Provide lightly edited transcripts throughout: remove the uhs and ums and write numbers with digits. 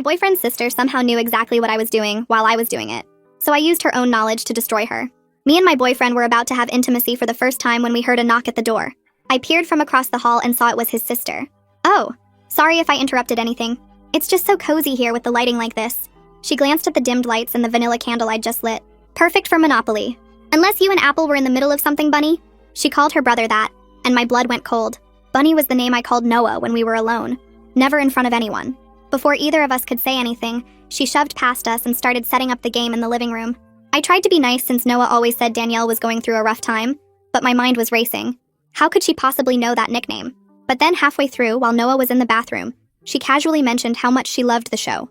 My boyfriend's sister somehow knew exactly what I was doing while I was doing it, so I used her own knowledge to destroy her. Me and my boyfriend were about to have intimacy for the first time when we heard a knock at the door. I peered from across the hall and saw it was his sister. "Oh, sorry if I interrupted anything. It's just so cozy here with the lighting like this." She glanced at the dimmed lights and the vanilla candle I'd just lit. "Perfect for Monopoly. Unless you and Apple were in the middle of something, Bunny." She called her brother that, and my blood went cold. Bunny was the name I called Noah when we were alone, never in front of anyone. Before either of us could say anything, she shoved past us and started setting up the game in the living room. I tried to be nice since Noah always said Danielle was going through a rough time, but my mind was racing. How could she possibly know that nickname? But then halfway through, while Noah was in the bathroom, she casually mentioned how much she loved the show.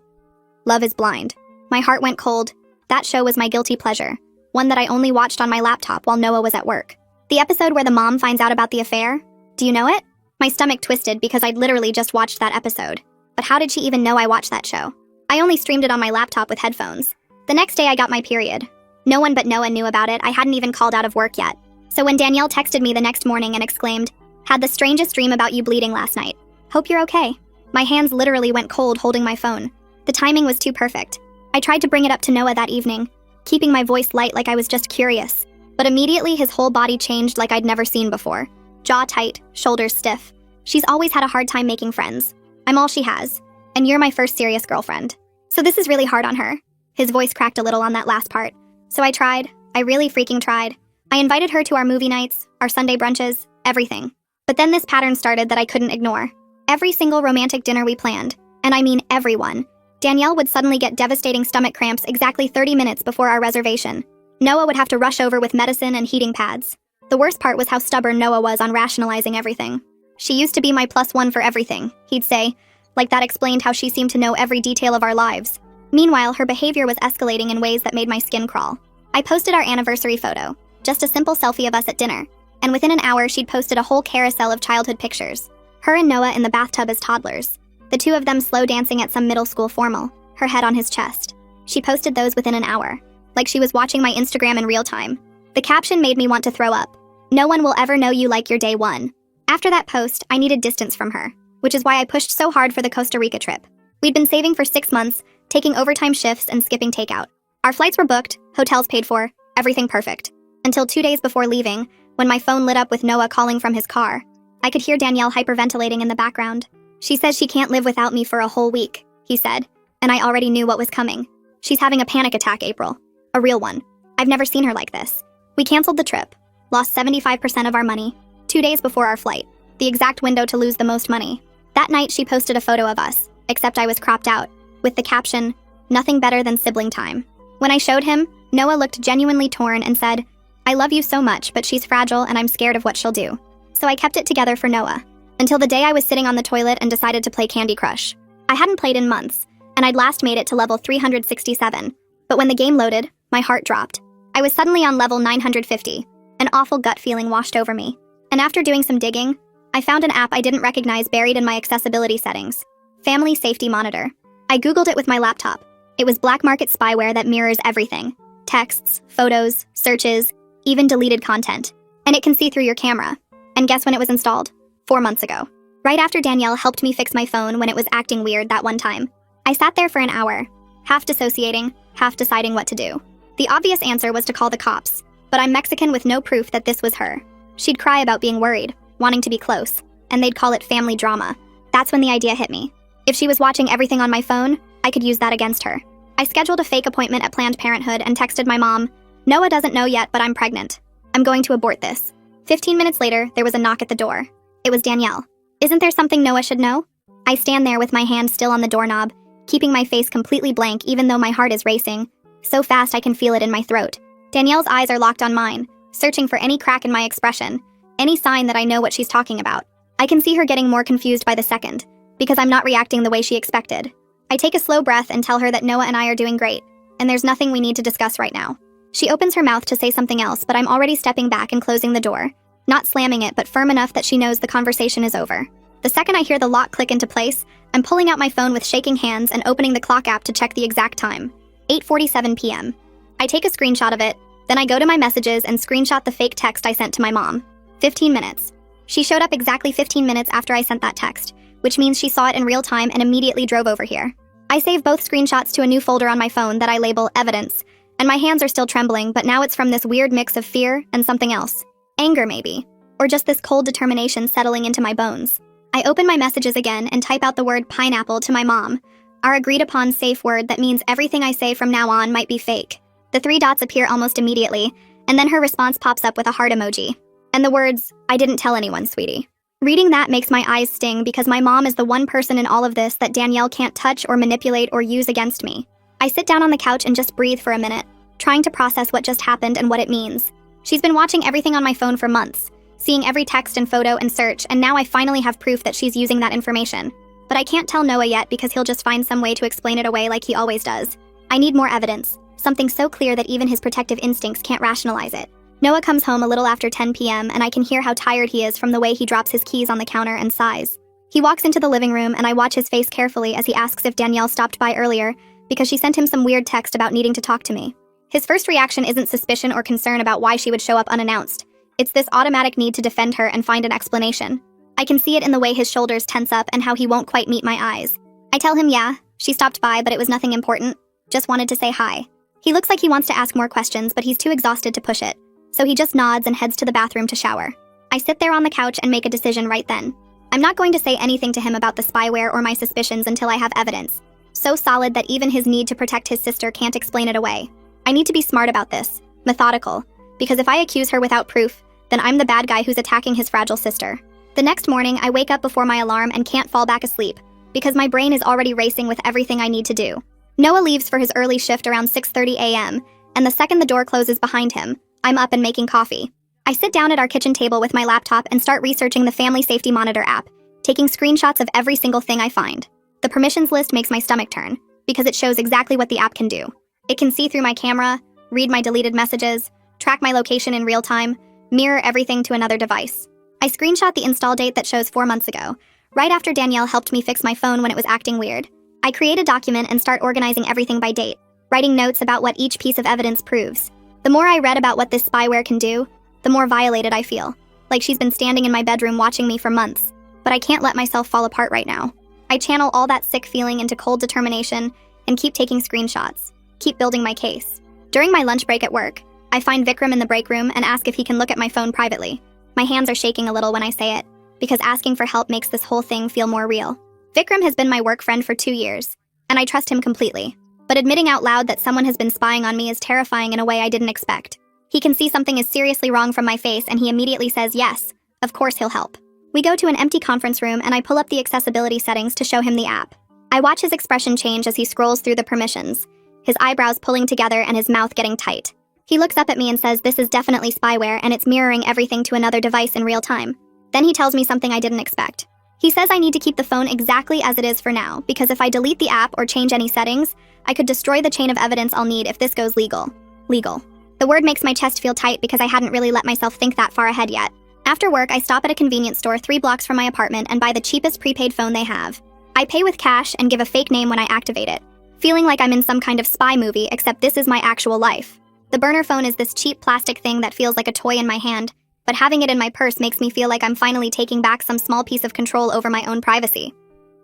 Love is Blind. My heart went cold. That show was my guilty pleasure, one that I only watched on my laptop while Noah was at work. The episode where the mom finds out about the affair? Do you know it? My stomach twisted because I'd literally just watched that episode. But how did she even know I watched that show? I only streamed it on my laptop with headphones. The next day I got my period. No one but Noah knew about it. I hadn't even called out of work yet. So when Danielle texted me the next morning and exclaimed, "Had the strangest dream about you bleeding last night. Hope you're okay." My hands literally went cold holding my phone. The timing was too perfect. I tried to bring it up to Noah that evening, keeping my voice light like I was just curious. But immediately his whole body changed like I'd never seen before. Jaw tight, shoulders stiff. "She's always had a hard time making friends. I'm all she has. And you're my first serious girlfriend. So this is really hard on her." His voice cracked a little on that last part. So I tried. I really freaking tried. I invited her to our movie nights, our Sunday brunches, everything. But then this pattern started that I couldn't ignore. Every single romantic dinner we planned, and I mean everyone, Danielle would suddenly get devastating stomach cramps exactly 30 minutes before our reservation. Noah would have to rush over with medicine and heating pads. The worst part was how stubborn Noah was on rationalizing everything. "She used to be my +1 for everything," he'd say, like that explained how she seemed to know every detail of our lives. Meanwhile, her behavior was escalating in ways that made my skin crawl. I posted our anniversary photo, just a simple selfie of us at dinner, and within an hour she'd posted a whole carousel of childhood pictures. Her and Noah in the bathtub as toddlers. The two of them slow dancing at some middle school formal, her head on his chest. She posted those within an hour, like she was watching my Instagram in real time. The caption made me want to throw up. "No one will ever know you like your day one." After that post, I needed distance from her, which is why I pushed so hard for the Costa Rica trip. We'd been saving for 6 months, taking overtime shifts and skipping takeout. Our flights were booked, hotels paid for, everything perfect. Until 2 days before leaving, when my phone lit up with Noah calling from his car. I could hear Danielle hyperventilating in the background. "She says she can't live without me for a whole week," he said, and I already knew what was coming. "She's having a panic attack, April. A real one. I've never seen her like this." We canceled the trip, lost 75% of our money, 2 days before our flight, the exact window to lose the most money. That night she posted a photo of us, except I was cropped out, with the caption, "Nothing better than sibling time." When I showed him, Noah looked genuinely torn and said, "I love you so much, but she's fragile and I'm scared of what she'll do." So I kept it together for Noah, until the day I was sitting on the toilet and decided to play Candy Crush. I hadn't played in months, and I'd last made it to level 367, but when the game loaded, my heart dropped. I was suddenly on level 950. An awful gut feeling washed over me. And after doing some digging, I found an app I didn't recognize buried in my accessibility settings. Family Safety Monitor. I googled it with my laptop. It was black market spyware that mirrors everything. Texts, photos, searches, even deleted content. And it can see through your camera. And guess when it was installed? 4 months ago. Right after Danielle helped me fix my phone when it was acting weird that one time. I sat there for an hour, half dissociating, half deciding what to do. The obvious answer was to call the cops, but I'm Mexican with no proof that this was her. She'd cry about being worried, wanting to be close, and they'd call it family drama. That's when the idea hit me. If she was watching everything on my phone, I could use that against her. I scheduled a fake appointment at Planned Parenthood and texted my mom, "Noah doesn't know yet, but I'm pregnant. I'm going to abort this." 15 minutes later, there was a knock at the door. It was Danielle. "Isn't there something Noah should know?" I stand there with my hand still on the doorknob, keeping my face completely blank even though my heart is racing. So fast I can feel it in my throat. Danielle's eyes are locked on mine, searching for any crack in my expression, any sign that I know what she's talking about. I can see her getting more confused by the second, because I'm not reacting the way she expected. I take a slow breath and tell her that Noah and I are doing great, and there's nothing we need to discuss right now. She opens her mouth to say something else, but I'm already stepping back and closing the door, not slamming it but firm enough that she knows the conversation is over. The second I hear the lock click into place, I'm pulling out my phone with shaking hands and opening the clock app to check the exact time. 8:47 p.m. I take a screenshot of it, then I go to my messages and screenshot the fake text I sent to my mom. 15 minutes. She showed up exactly 15 minutes after I sent that text, which means she saw it in real time and immediately drove over here. I save both screenshots to a new folder on my phone that I label Evidence, and my hands are still trembling, but now it's from this weird mix of fear and something else. Anger, maybe. Or just this cold determination settling into my bones. I open my messages again and type out the word pineapple to my mom, our agreed-upon safe word that means everything I say from now on might be fake. The 3 dots appear almost immediately, and then her response pops up with a heart emoji. And the words, "I didn't tell anyone, sweetie." Reading that makes my eyes sting because my mom is the one person in all of this that Danielle can't touch or manipulate or use against me. I sit down on the couch and just breathe for a minute, trying to process what just happened and what it means. She's been watching everything on my phone for months, seeing every text and photo and search, and now I finally have proof that she's using that information. But I can't tell Noah yet because he'll just find some way to explain it away like he always does. I need more evidence, something so clear that even his protective instincts can't rationalize it. Noah comes home a little after 10 p.m. and I can hear how tired he is from the way he drops his keys on the counter and sighs. He walks into the living room and I watch his face carefully as he asks if Danielle stopped by earlier because she sent him some weird text about needing to talk to me. His first reaction isn't suspicion or concern about why she would show up unannounced. It's this automatic need to defend her and find an explanation. I can see it in the way his shoulders tense up and how he won't quite meet my eyes. I tell him, yeah, she stopped by, but it was nothing important. Just wanted to say hi. He looks like he wants to ask more questions, but he's too exhausted to push it. So he just nods and heads to the bathroom to shower. I sit there on the couch and make a decision right then. I'm not going to say anything to him about the spyware or my suspicions until I have evidence. So solid that even his need to protect his sister can't explain it away. I need to be smart about this, methodical, because if I accuse her without proof, then I'm the bad guy who's attacking his fragile sister. The next morning, I wake up before my alarm and can't fall back asleep, because my brain is already racing with everything I need to do. Noah leaves for his early shift around 6:30 a.m., and the second the door closes behind him, I'm up and making coffee. I sit down at our kitchen table with my laptop and start researching the Family Safety Monitor app, taking screenshots of every single thing I find. The permissions list makes my stomach turn, because it shows exactly what the app can do. It can see through my camera, read my deleted messages, track my location in real time, mirror everything to another device. I screenshot the install date that shows 4 months ago, right after Danielle helped me fix my phone when it was acting weird. I create a document and start organizing everything by date, writing notes about what each piece of evidence proves. The more I read about what this spyware can do, the more violated I feel, like she's been standing in my bedroom watching me for months. But I can't let myself fall apart right now. I channel all that sick feeling into cold determination and keep taking screenshots, keep building my case. During my lunch break at work, I find Vikram in the break room and ask if he can look at my phone privately. My hands are shaking a little when I say it, because asking for help makes this whole thing feel more real. Vikram has been my work friend for 2 years, and I trust him completely. But admitting out loud that someone has been spying on me is terrifying in a way I didn't expect. He can see something is seriously wrong from my face and he immediately says yes, of course he'll help. We go to an empty conference room and I pull up the accessibility settings to show him the app. I watch his expression change as he scrolls through the permissions, his eyebrows pulling together and his mouth getting tight. He looks up at me and says this is definitely spyware and it's mirroring everything to another device in real time. Then he tells me something I didn't expect. He says I need to keep the phone exactly as it is for now, because if I delete the app or change any settings, I could destroy the chain of evidence I'll need if this goes legal. Legal. The word makes my chest feel tight because I hadn't really let myself think that far ahead yet. After work, I stop at a convenience store 3 blocks from my apartment and buy the cheapest prepaid phone they have. I pay with cash and give a fake name when I activate it, feeling like I'm in some kind of spy movie, except this is my actual life. The burner phone is this cheap plastic thing that feels like a toy in my hand, but having it in my purse makes me feel like I'm finally taking back some small piece of control over my own privacy.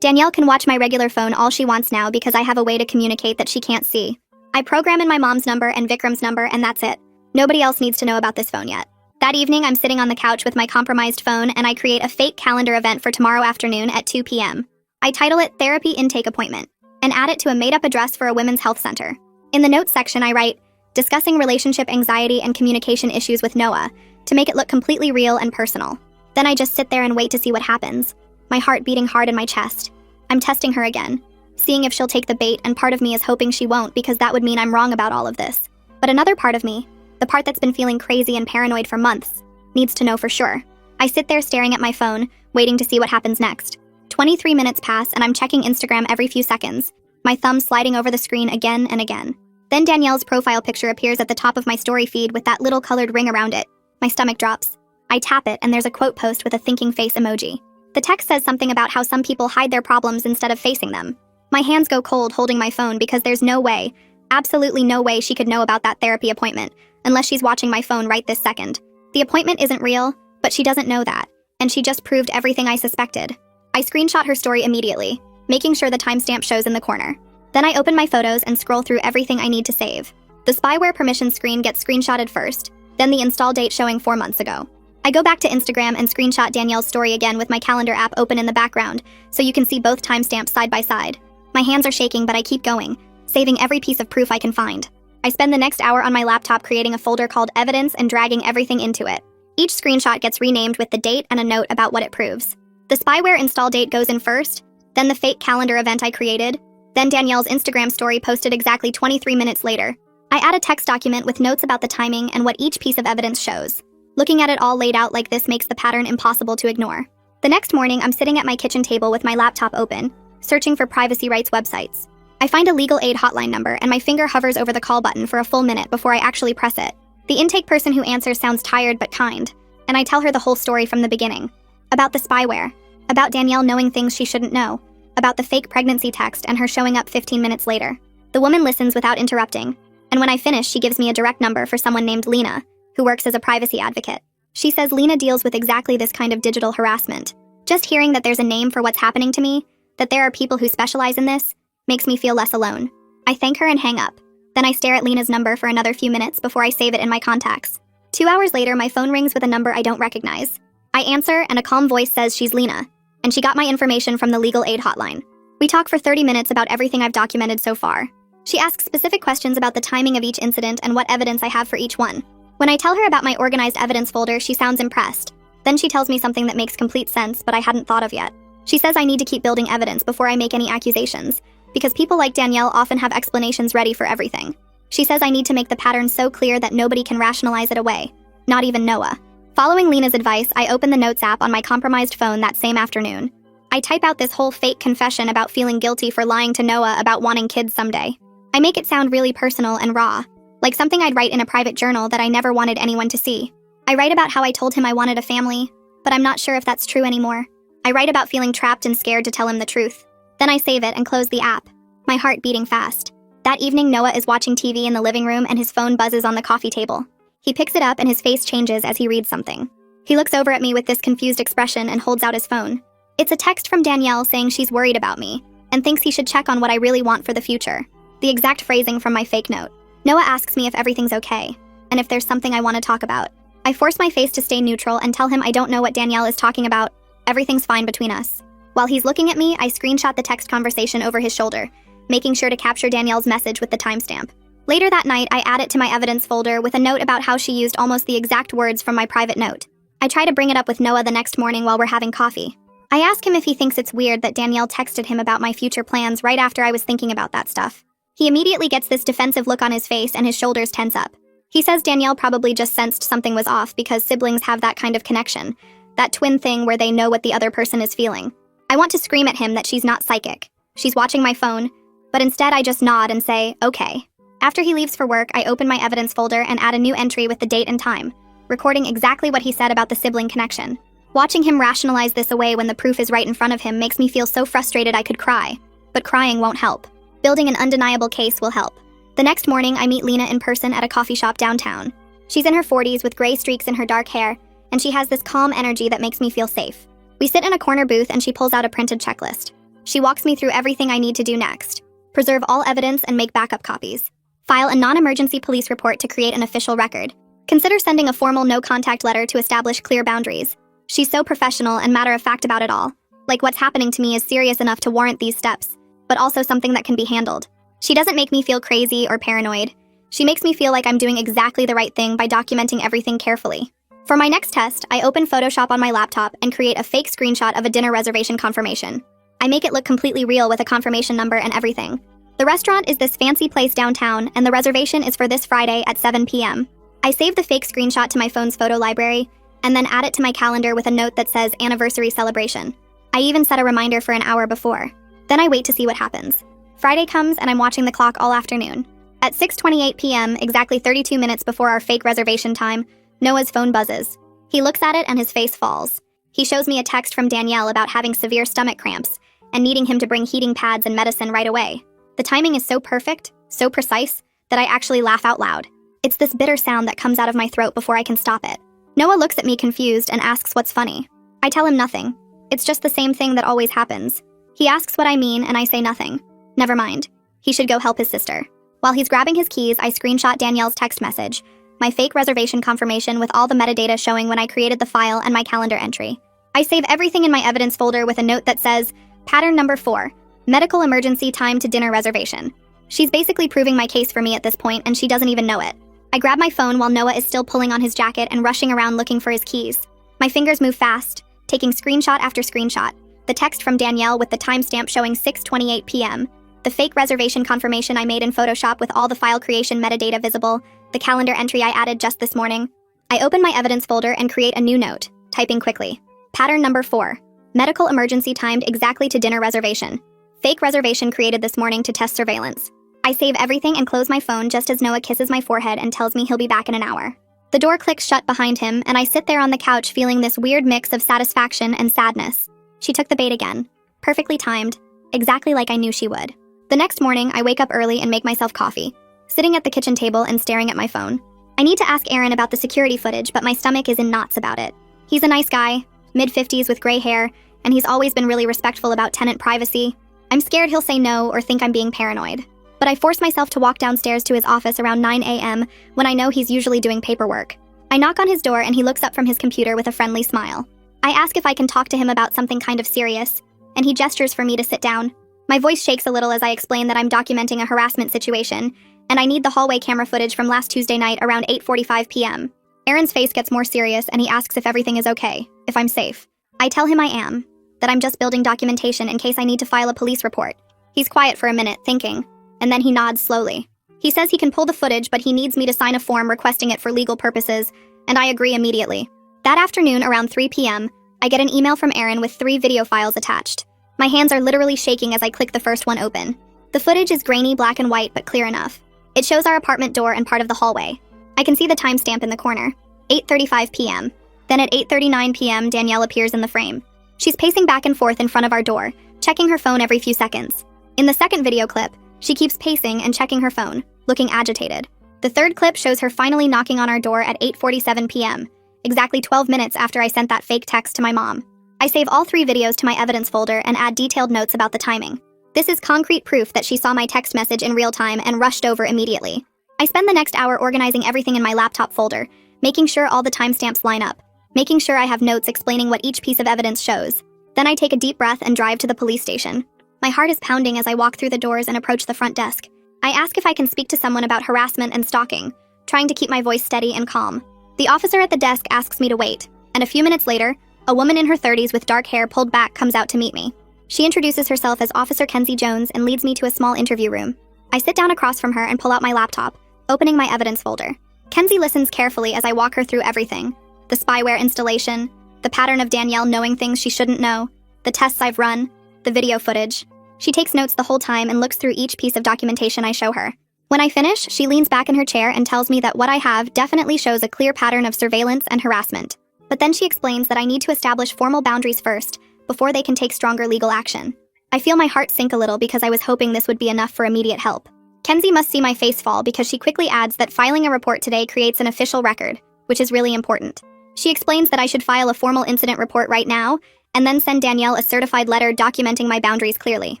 Danielle can watch my regular phone all she wants now because I have a way to communicate that she can't see. I program in my mom's number and Vikram's number and that's it. Nobody else needs to know about this phone yet. That evening, I'm sitting on the couch with my compromised phone and I create a fake calendar event for tomorrow afternoon at 2 p.m. I title it Therapy Intake Appointment and add it to a made-up address for a women's health center. In the notes section, I write, discussing relationship anxiety and communication issues with Noah to make it look completely real and personal. Then I just sit there and wait to see what happens. My heart beating hard in my chest. I'm testing her again, seeing if she'll take the bait, and part of me is hoping she won't because that would mean I'm wrong about all of this. But another part of me, the part that's been feeling crazy and paranoid for months, needs to know for sure. I sit there staring at my phone, waiting to see what happens next. 23 minutes pass and I'm checking Instagram every few seconds, my thumb sliding over the screen again and again. Then Danielle's profile picture appears at the top of my story feed with that little colored ring around it. My stomach drops. I tap it and there's a quote post with a thinking face emoji. The text says something about how some people hide their problems instead of facing them. My hands go cold holding my phone because there's no way, absolutely no way she could know about that therapy appointment, unless she's watching my phone right this second. The appointment isn't real, but she doesn't know that, and she just proved everything I suspected. I screenshot her story immediately, making sure the timestamp shows in the corner. Then I open my photos and scroll through everything I need to save. The spyware permission screen gets screenshotted first, then the install date showing 4 months ago. I go back to Instagram and screenshot Danielle's story again with my calendar app open in the background, so you can see both timestamps side by side. My hands are shaking, but I keep going, saving every piece of proof I can find. I spend the next hour on my laptop creating a folder called Evidence and dragging everything into it. Each screenshot gets renamed with the date and a note about what it proves. The spyware install date goes in first, then the fake calendar event I created, then Danielle's Instagram story posted exactly 23 minutes later. I add a text document with notes about the timing and what each piece of evidence shows. Looking at it all laid out like this makes the pattern impossible to ignore. The next morning, I'm sitting at my kitchen table with my laptop open, searching for privacy rights websites. I find a legal aid hotline number and my finger hovers over the call button for a full minute before I actually press it. The intake person who answers sounds tired but kind, and I tell her the whole story from the beginning. About the spyware, about Danielle knowing things she shouldn't know, about the fake pregnancy text and her showing up 15 minutes later. The woman listens without interrupting, and when I finish, she gives me a direct number for someone named Lena, who works as a privacy advocate. She says Lena deals with exactly this kind of digital harassment. Just hearing that there's a name for what's happening to me, that there are people who specialize in this, makes me feel less alone. I thank her and hang up. Then I stare at Lena's number for another few minutes before I save it in my contacts. 2 hours later, my phone rings with a number I don't recognize. I answer, and a calm voice says she's Lena, and she got my information from the legal aid hotline. We talk for 30 minutes about everything I've documented so far. She asks specific questions about the timing of each incident and what evidence I have for each one. When I tell her about my organized evidence folder, she sounds impressed. Then she tells me something that makes complete sense, but I hadn't thought of yet. She says I need to keep building evidence before I make any accusations, because people like Danielle often have explanations ready for everything. She says I need to make the pattern so clear that nobody can rationalize it away, not even Noah. Following Lena's advice, I open the Notes app on my compromised phone that same afternoon. I type out this whole fake confession about feeling guilty for lying to Noah about wanting kids someday. I make it sound really personal and raw, like something I'd write in a private journal that I never wanted anyone to see. I write about how I told him I wanted a family, but I'm not sure if that's true anymore. I write about feeling trapped and scared to tell him the truth. Then I save it and close the app, my heart beating fast. That evening, Noah is watching TV in the living room and his phone buzzes on the coffee table. He picks it up and his face changes as he reads something. He looks over at me with this confused expression and holds out his phone. It's a text from Danielle saying she's worried about me and thinks he should check on what I really want for the future. The exact phrasing from my fake note. Noah asks me if everything's okay, and if there's something I want to talk about. I force my face to stay neutral and tell him I don't know what Danielle is talking about. Everything's fine between us. While he's looking at me, I screenshot the text conversation over his shoulder, making sure to capture Danielle's message with the timestamp. Later that night, I add it to my evidence folder with a note about how she used almost the exact words from my private note. I try to bring it up with Noah the next morning while we're having coffee. I ask him if he thinks it's weird that Danielle texted him about my future plans right after I was thinking about that stuff. He immediately gets this defensive look on his face and his shoulders tense up. He says Danielle probably just sensed something was off because siblings have that kind of connection, that twin thing where they know what the other person is feeling. I want to scream at him that she's not psychic. She's watching my phone, but instead I just nod and say, okay. After he leaves for work, I open my evidence folder and add a new entry with the date and time, recording exactly what he said about the sibling connection. Watching him rationalize this away when the proof is right in front of him makes me feel so frustrated I could cry. But crying won't help. Building an undeniable case will help. The next morning, I meet Lena in person at a coffee shop downtown. She's in her 40s with gray streaks in her dark hair, and she has this calm energy that makes me feel safe. We sit in a corner booth and she pulls out a printed checklist. She walks me through everything I need to do next. Preserve all evidence and make backup copies. File a non-emergency police report to create an official record. Consider sending a formal no-contact letter to establish clear boundaries. She's so professional and matter-of-fact about it all. Like what's happening to me is serious enough to warrant these steps, but also something that can be handled. She doesn't make me feel crazy or paranoid. She makes me feel like I'm doing exactly the right thing by documenting everything carefully. For my next test, I open Photoshop on my laptop and create a fake screenshot of a dinner reservation confirmation. I make it look completely real with a confirmation number and everything. The restaurant is this fancy place downtown, and the reservation is for this Friday at 7 p.m. I save the fake screenshot to my phone's photo library, and then add it to my calendar with a note that says anniversary celebration. I even set a reminder for an hour before. Then I wait to see what happens. Friday comes and I'm watching the clock all afternoon. At 6:28 p.m., exactly 32 minutes before our fake reservation time, Noah's phone buzzes. He looks at it and his face falls. He shows me a text from Danielle about having severe stomach cramps and needing him to bring heating pads and medicine right away. The timing is so perfect, so precise, that I actually laugh out loud. It's this bitter sound that comes out of my throat before I can stop it. Noah looks at me confused and asks what's funny. I tell him nothing. It's just the same thing that always happens. He asks what I mean and I say nothing. Never mind. He should go help his sister. While he's grabbing his keys, I screenshot Danielle's text message, my fake reservation confirmation with all the metadata showing when I created the file and my calendar entry. I save everything in my evidence folder with a note that says, Pattern number 4, medical emergency time to dinner reservation. She's basically proving my case for me at this point, and she doesn't even know it. I grab my phone while Noah is still pulling on his jacket and rushing around looking for his keys. My fingers move fast, taking screenshot after screenshot. The text from Danielle with the timestamp showing 6:28 p.m., the fake reservation confirmation I made in Photoshop with all the file creation metadata visible, the calendar entry I added just this morning. I open my evidence folder and create a new note, typing quickly. Pattern number 4, medical emergency timed exactly to dinner reservation. Fake reservation created this morning to test surveillance. I save everything and close my phone just as Noah kisses my forehead and tells me he'll be back in an hour. The door clicks shut behind him, and I sit there on the couch feeling this weird mix of satisfaction and sadness. She took the bait again. Perfectly timed, exactly like I knew she would. The next morning, I wake up early and make myself coffee, sitting at the kitchen table and staring at my phone. I need to ask Aaron about the security footage, but my stomach is in knots about it. He's a nice guy, mid-50s with gray hair, and he's always been really respectful about tenant privacy. I'm scared he'll say no or think I'm being paranoid. But I force myself to walk downstairs to his office around 9 a.m. when I know he's usually doing paperwork. I knock on his door and he looks up from his computer with a friendly smile. I ask if I can talk to him about something kind of serious, and he gestures for me to sit down. My voice shakes a little as I explain that I'm documenting a harassment situation, and I need the hallway camera footage from last Tuesday night around 8:45 p.m. Aaron's face gets more serious and he asks if everything is okay, if I'm safe. I tell him I am, that I'm just building documentation in case I need to file a police report. He's quiet for a minute, thinking, and then he nods slowly. He says he can pull the footage, but he needs me to sign a form requesting it for legal purposes, and I agree immediately. That afternoon, around 3 p.m., I get an email from Aaron with 3 video files attached. My hands are literally shaking as I click the first one open. The footage is grainy black and white, but clear enough. It shows our apartment door and part of the hallway. I can see the timestamp in the corner, 8:35 p.m. Then at 8:39 p.m., Danielle appears in the frame. She's pacing back and forth in front of our door, checking her phone every few seconds. In the second video clip, she keeps pacing and checking her phone, looking agitated. The third clip shows her finally knocking on our door at 8:47 p.m., exactly 12 minutes after I sent that fake text to my mom. I save all 3 videos to my evidence folder and add detailed notes about the timing. This is concrete proof that she saw my text message in real time and rushed over immediately. I spend the next hour organizing everything in my laptop folder, making sure all the timestamps line up, making sure I have notes explaining what each piece of evidence shows. Then I take a deep breath and drive to the police station. My heart is pounding as I walk through the doors and approach the front desk. I ask if I can speak to someone about harassment and stalking, trying to keep my voice steady and calm. The officer at the desk asks me to wait, and a few minutes later, a woman in her 30s with dark hair pulled back comes out to meet me. She introduces herself as Officer Kenzie Jones and leads me to a small interview room. I sit down across from her and pull out my laptop, opening my evidence folder. Kenzie listens carefully as I walk her through everything. The spyware installation, the pattern of Danielle knowing things she shouldn't know, the tests I've run, the video footage. She takes notes the whole time and looks through each piece of documentation I show her. When I finish, she leans back in her chair and tells me that what I have definitely shows a clear pattern of surveillance and harassment. But then she explains that I need to establish formal boundaries first, before they can take stronger legal action. I feel my heart sink a little because I was hoping this would be enough for immediate help. Kenzie must see my face fall because she quickly adds that filing a report today creates an official record, which is really important. She explains that I should file a formal incident report right now, and then send Danielle a certified letter documenting my boundaries clearly.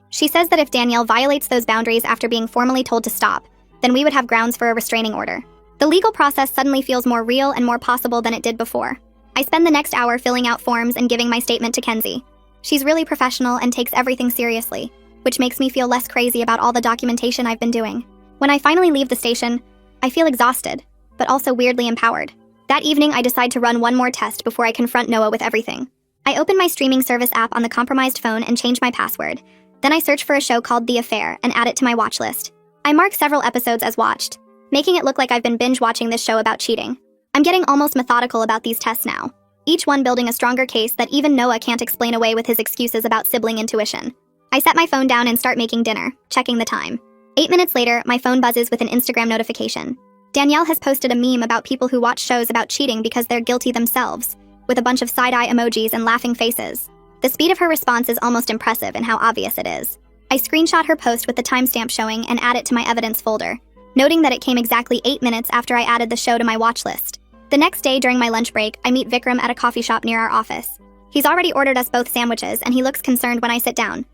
She says that if Danielle violates those boundaries after being formally told to stop, then we would have grounds for a restraining order. The legal process suddenly feels more real and more possible than it did before. I spend the next hour filling out forms and giving my statement to Kenzie. She's really professional and takes everything seriously, which makes me feel less crazy about all the documentation I've been doing. When I finally leave the station, I feel exhausted, but also weirdly empowered. That evening, I decide to run one more test before I confront Noah with everything. I open my streaming service app on the compromised phone and change my password. Then I search for a show called The Affair and add it to my watch list. I mark several episodes as watched, making it look like I've been binge watching this show about cheating. I'm getting almost methodical about these tests now, each one building a stronger case that even Noah can't explain away with his excuses about sibling intuition. I set my phone down and start making dinner, checking the time. 8 minutes later, my phone buzzes with an Instagram notification. Danielle has posted a meme about people who watch shows about cheating because they're guilty themselves, with a bunch of side-eye emojis and laughing faces. The speed of her response is almost impressive in how obvious it is. I screenshot her post with the timestamp showing and add it to my evidence folder, noting that it came exactly 8 minutes after I added the show to my watch list. The next day during my lunch break, I meet Vikram at a coffee shop near our office. He's already ordered us both sandwiches and he looks concerned when I sit down.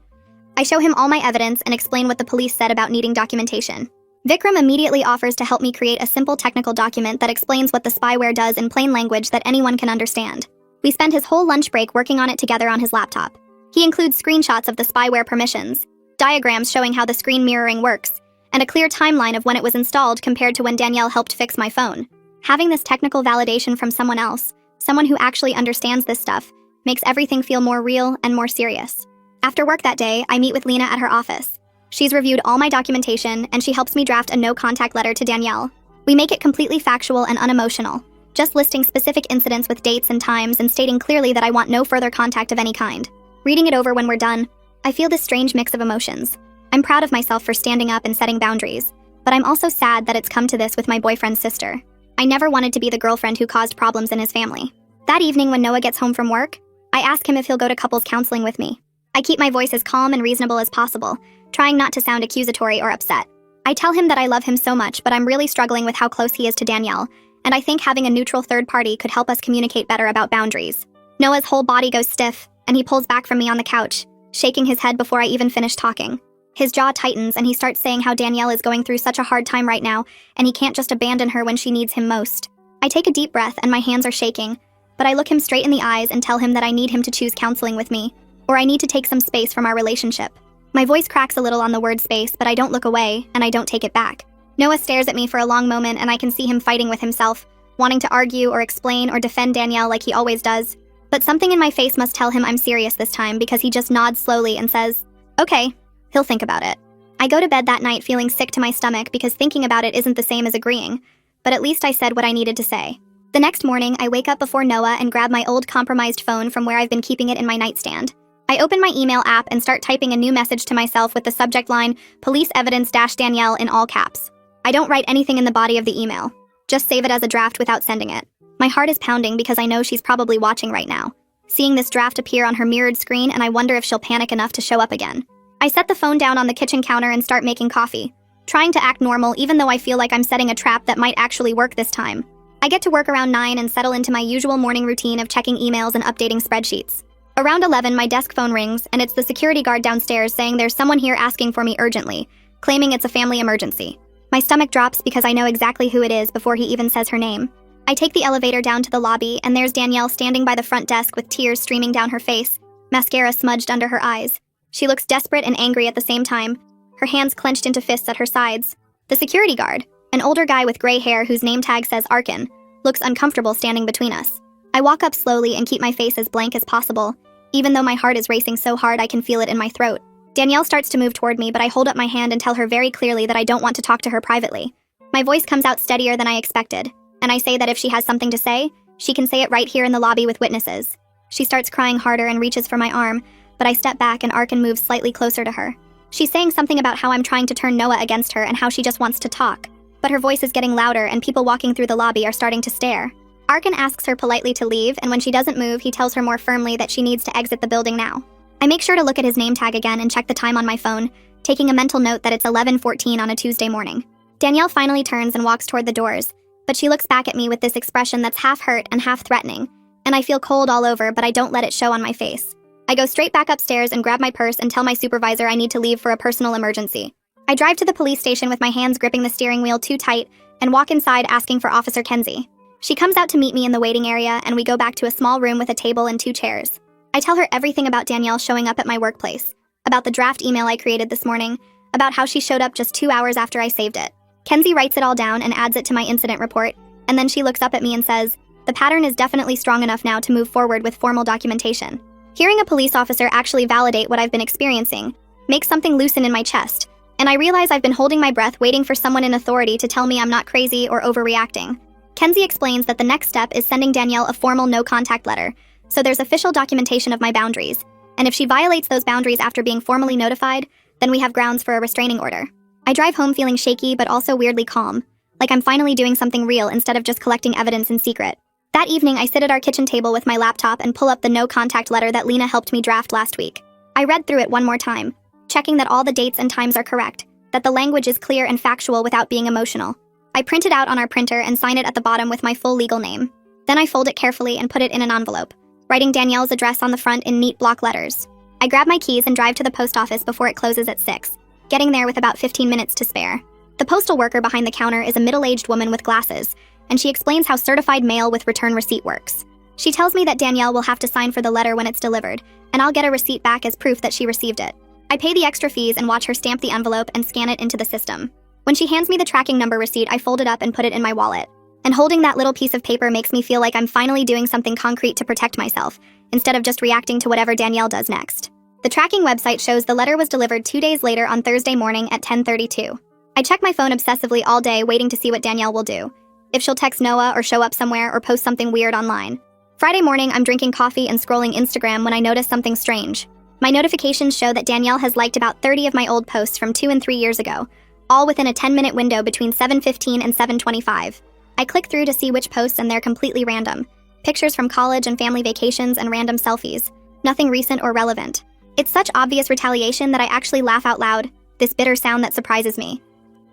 I show him all my evidence and explain what the police said about needing documentation. Vikram immediately offers to help me create a simple technical document that explains what the spyware does in plain language that anyone can understand. We spend his whole lunch break working on it together on his laptop. He includes screenshots of the spyware permissions, diagrams showing how the screen mirroring works, and a clear timeline of when it was installed compared to when Danielle helped fix my phone. Having this technical validation from someone else, someone who actually understands this stuff, makes everything feel more real and more serious. After work that day, I meet with Lena at her office. She's reviewed all my documentation, and she helps me draft a no-contact letter to Danielle. We make it completely factual and unemotional, just listing specific incidents with dates and times and stating clearly that I want no further contact of any kind. Reading it over when we're done, I feel this strange mix of emotions. I'm proud of myself for standing up and setting boundaries, but I'm also sad that it's come to this with my boyfriend's sister. I never wanted to be the girlfriend who caused problems in his family. That evening when Noah gets home from work, I ask him if he'll go to couples counseling with me. I keep my voice as calm and reasonable as possible, trying not to sound accusatory or upset. I tell him that I love him so much, but I'm really struggling with how close he is to Danielle, and I think having a neutral third party could help us communicate better about boundaries. Noah's whole body goes stiff, and he pulls back from me on the couch, shaking his head before I even finish talking. His jaw tightens, and he starts saying how Danielle is going through such a hard time right now, and he can't just abandon her when she needs him most. I take a deep breath, and my hands are shaking, but I look him straight in the eyes and tell him that I need him to choose counseling with me, or I need to take some space from our relationship. My voice cracks a little on the word space, but I don't look away, and I don't take it back. Noah stares at me for a long moment, and I can see him fighting with himself, wanting to argue or explain or defend Danielle like he always does. But something in my face must tell him I'm serious this time, because he just nods slowly and says, "Okay, he'll think about it." I go to bed that night feeling sick to my stomach because thinking about it isn't the same as agreeing, but at least I said what I needed to say. The next morning, I wake up before Noah and grab my old compromised phone from where I've been keeping it in my nightstand. I open my email app and start typing a new message to myself with the subject line, "Police Evidence-Danielle" in all caps. I don't write anything in the body of the email. Just save it as a draft without sending it. My heart is pounding because I know she's probably watching right now, seeing this draft appear on her mirrored screen, and I wonder if she'll panic enough to show up again. I set the phone down on the kitchen counter and start making coffee, trying to act normal even though I feel like I'm setting a trap that might actually work this time. I get to work around 9 and settle into my usual morning routine of checking emails and updating spreadsheets. Around 11, my desk phone rings, and it's the security guard downstairs saying there's someone here asking for me urgently, claiming it's a family emergency. My stomach drops because I know exactly who it is before he even says her name. I take the elevator down to the lobby, and there's Danielle standing by the front desk with tears streaming down her face, mascara smudged under her eyes. She looks desperate and angry at the same time, her hands clenched into fists at her sides. The security guard, an older guy with gray hair whose name tag says Arkin, looks uncomfortable standing between us. I walk up slowly and keep my face as blank as possible, even though my heart is racing so hard I can feel it in my throat. Danielle starts to move toward me, but I hold up my hand and tell her very clearly that I don't want to talk to her privately. My voice comes out steadier than I expected, and I say that if she has something to say, she can say it right here in the lobby with witnesses. She starts crying harder and reaches for my arm, but I step back and Arkin moves slightly closer to her. She's saying something about how I'm trying to turn Noah against her and how she just wants to talk. But her voice is getting louder and people walking through the lobby are starting to stare. Arkin asks her politely to leave, and when she doesn't move, he tells her more firmly that she needs to exit the building now. I make sure to look at his name tag again and check the time on my phone, taking a mental note that it's 11:14 on a Tuesday morning. Danielle finally turns and walks toward the doors, but she looks back at me with this expression that's half hurt and half threatening, and I feel cold all over, but I don't let it show on my face. I go straight back upstairs and grab my purse and tell my supervisor I need to leave for a personal emergency. I drive to the police station with my hands gripping the steering wheel too tight and walk inside asking for Officer Kenzie. She comes out to meet me in the waiting area, and we go back to a small room with a table and 2 chairs. I tell her everything about Danielle showing up at my workplace, about the draft email I created this morning, about how she showed up just 2 hours after I saved it. Kenzie writes it all down and adds it to my incident report, and then she looks up at me and says, "The pattern is definitely strong enough now to move forward with formal documentation." Hearing a police officer actually validate what I've been experiencing makes something loosen in my chest, and I realize I've been holding my breath waiting for someone in authority to tell me I'm not crazy or overreacting. Kenzie explains that the next step is sending Danielle a formal no-contact letter, so there's official documentation of my boundaries, and if she violates those boundaries after being formally notified, then we have grounds for a restraining order. I drive home feeling shaky but also weirdly calm, like I'm finally doing something real instead of just collecting evidence in secret. That evening, I sit at our kitchen table with my laptop and pull up the no-contact letter that Lena helped me draft last week. I read through it one more time, checking that all the dates and times are correct, that the language is clear and factual without being emotional. I print it out on our printer and sign it at the bottom with my full legal name. Then I fold it carefully and put it in an envelope, writing Danielle's address on the front in neat block letters. I grab my keys and drive to the post office before it closes at 6, getting there with about 15 minutes to spare. The postal worker behind the counter is a middle-aged woman with glasses, and she explains how certified mail with return receipt works. She tells me that Danielle will have to sign for the letter when it's delivered, and I'll get a receipt back as proof that she received it. I pay the extra fees and watch her stamp the envelope and scan it into the system. When she hands me the tracking number receipt, I fold it up and put it in my wallet. And holding that little piece of paper makes me feel like I'm finally doing something concrete to protect myself, instead of just reacting to whatever Danielle does next. The tracking website shows the letter was delivered 2 days later on Thursday morning at 10:32. I check my phone obsessively all day waiting to see what Danielle will do. If she'll text Noah or show up somewhere or post something weird online. Friday morning, I'm drinking coffee and scrolling Instagram when I notice something strange. My notifications show that Danielle has liked about 30 of my old posts from 2 and 3 years ago, all within a 10-minute window between 7:15 and 7:25. I click through to see which posts and they're completely random. Pictures from college and family vacations and random selfies. Nothing recent or relevant. It's such obvious retaliation that I actually laugh out loud, this bitter sound that surprises me.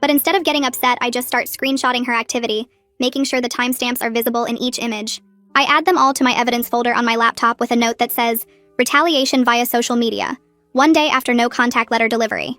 But instead of getting upset, I just start screenshotting her activity, making sure the timestamps are visible in each image. I add them all to my evidence folder on my laptop with a note that says, "Retaliation via social media, 1 day after no contact letter delivery."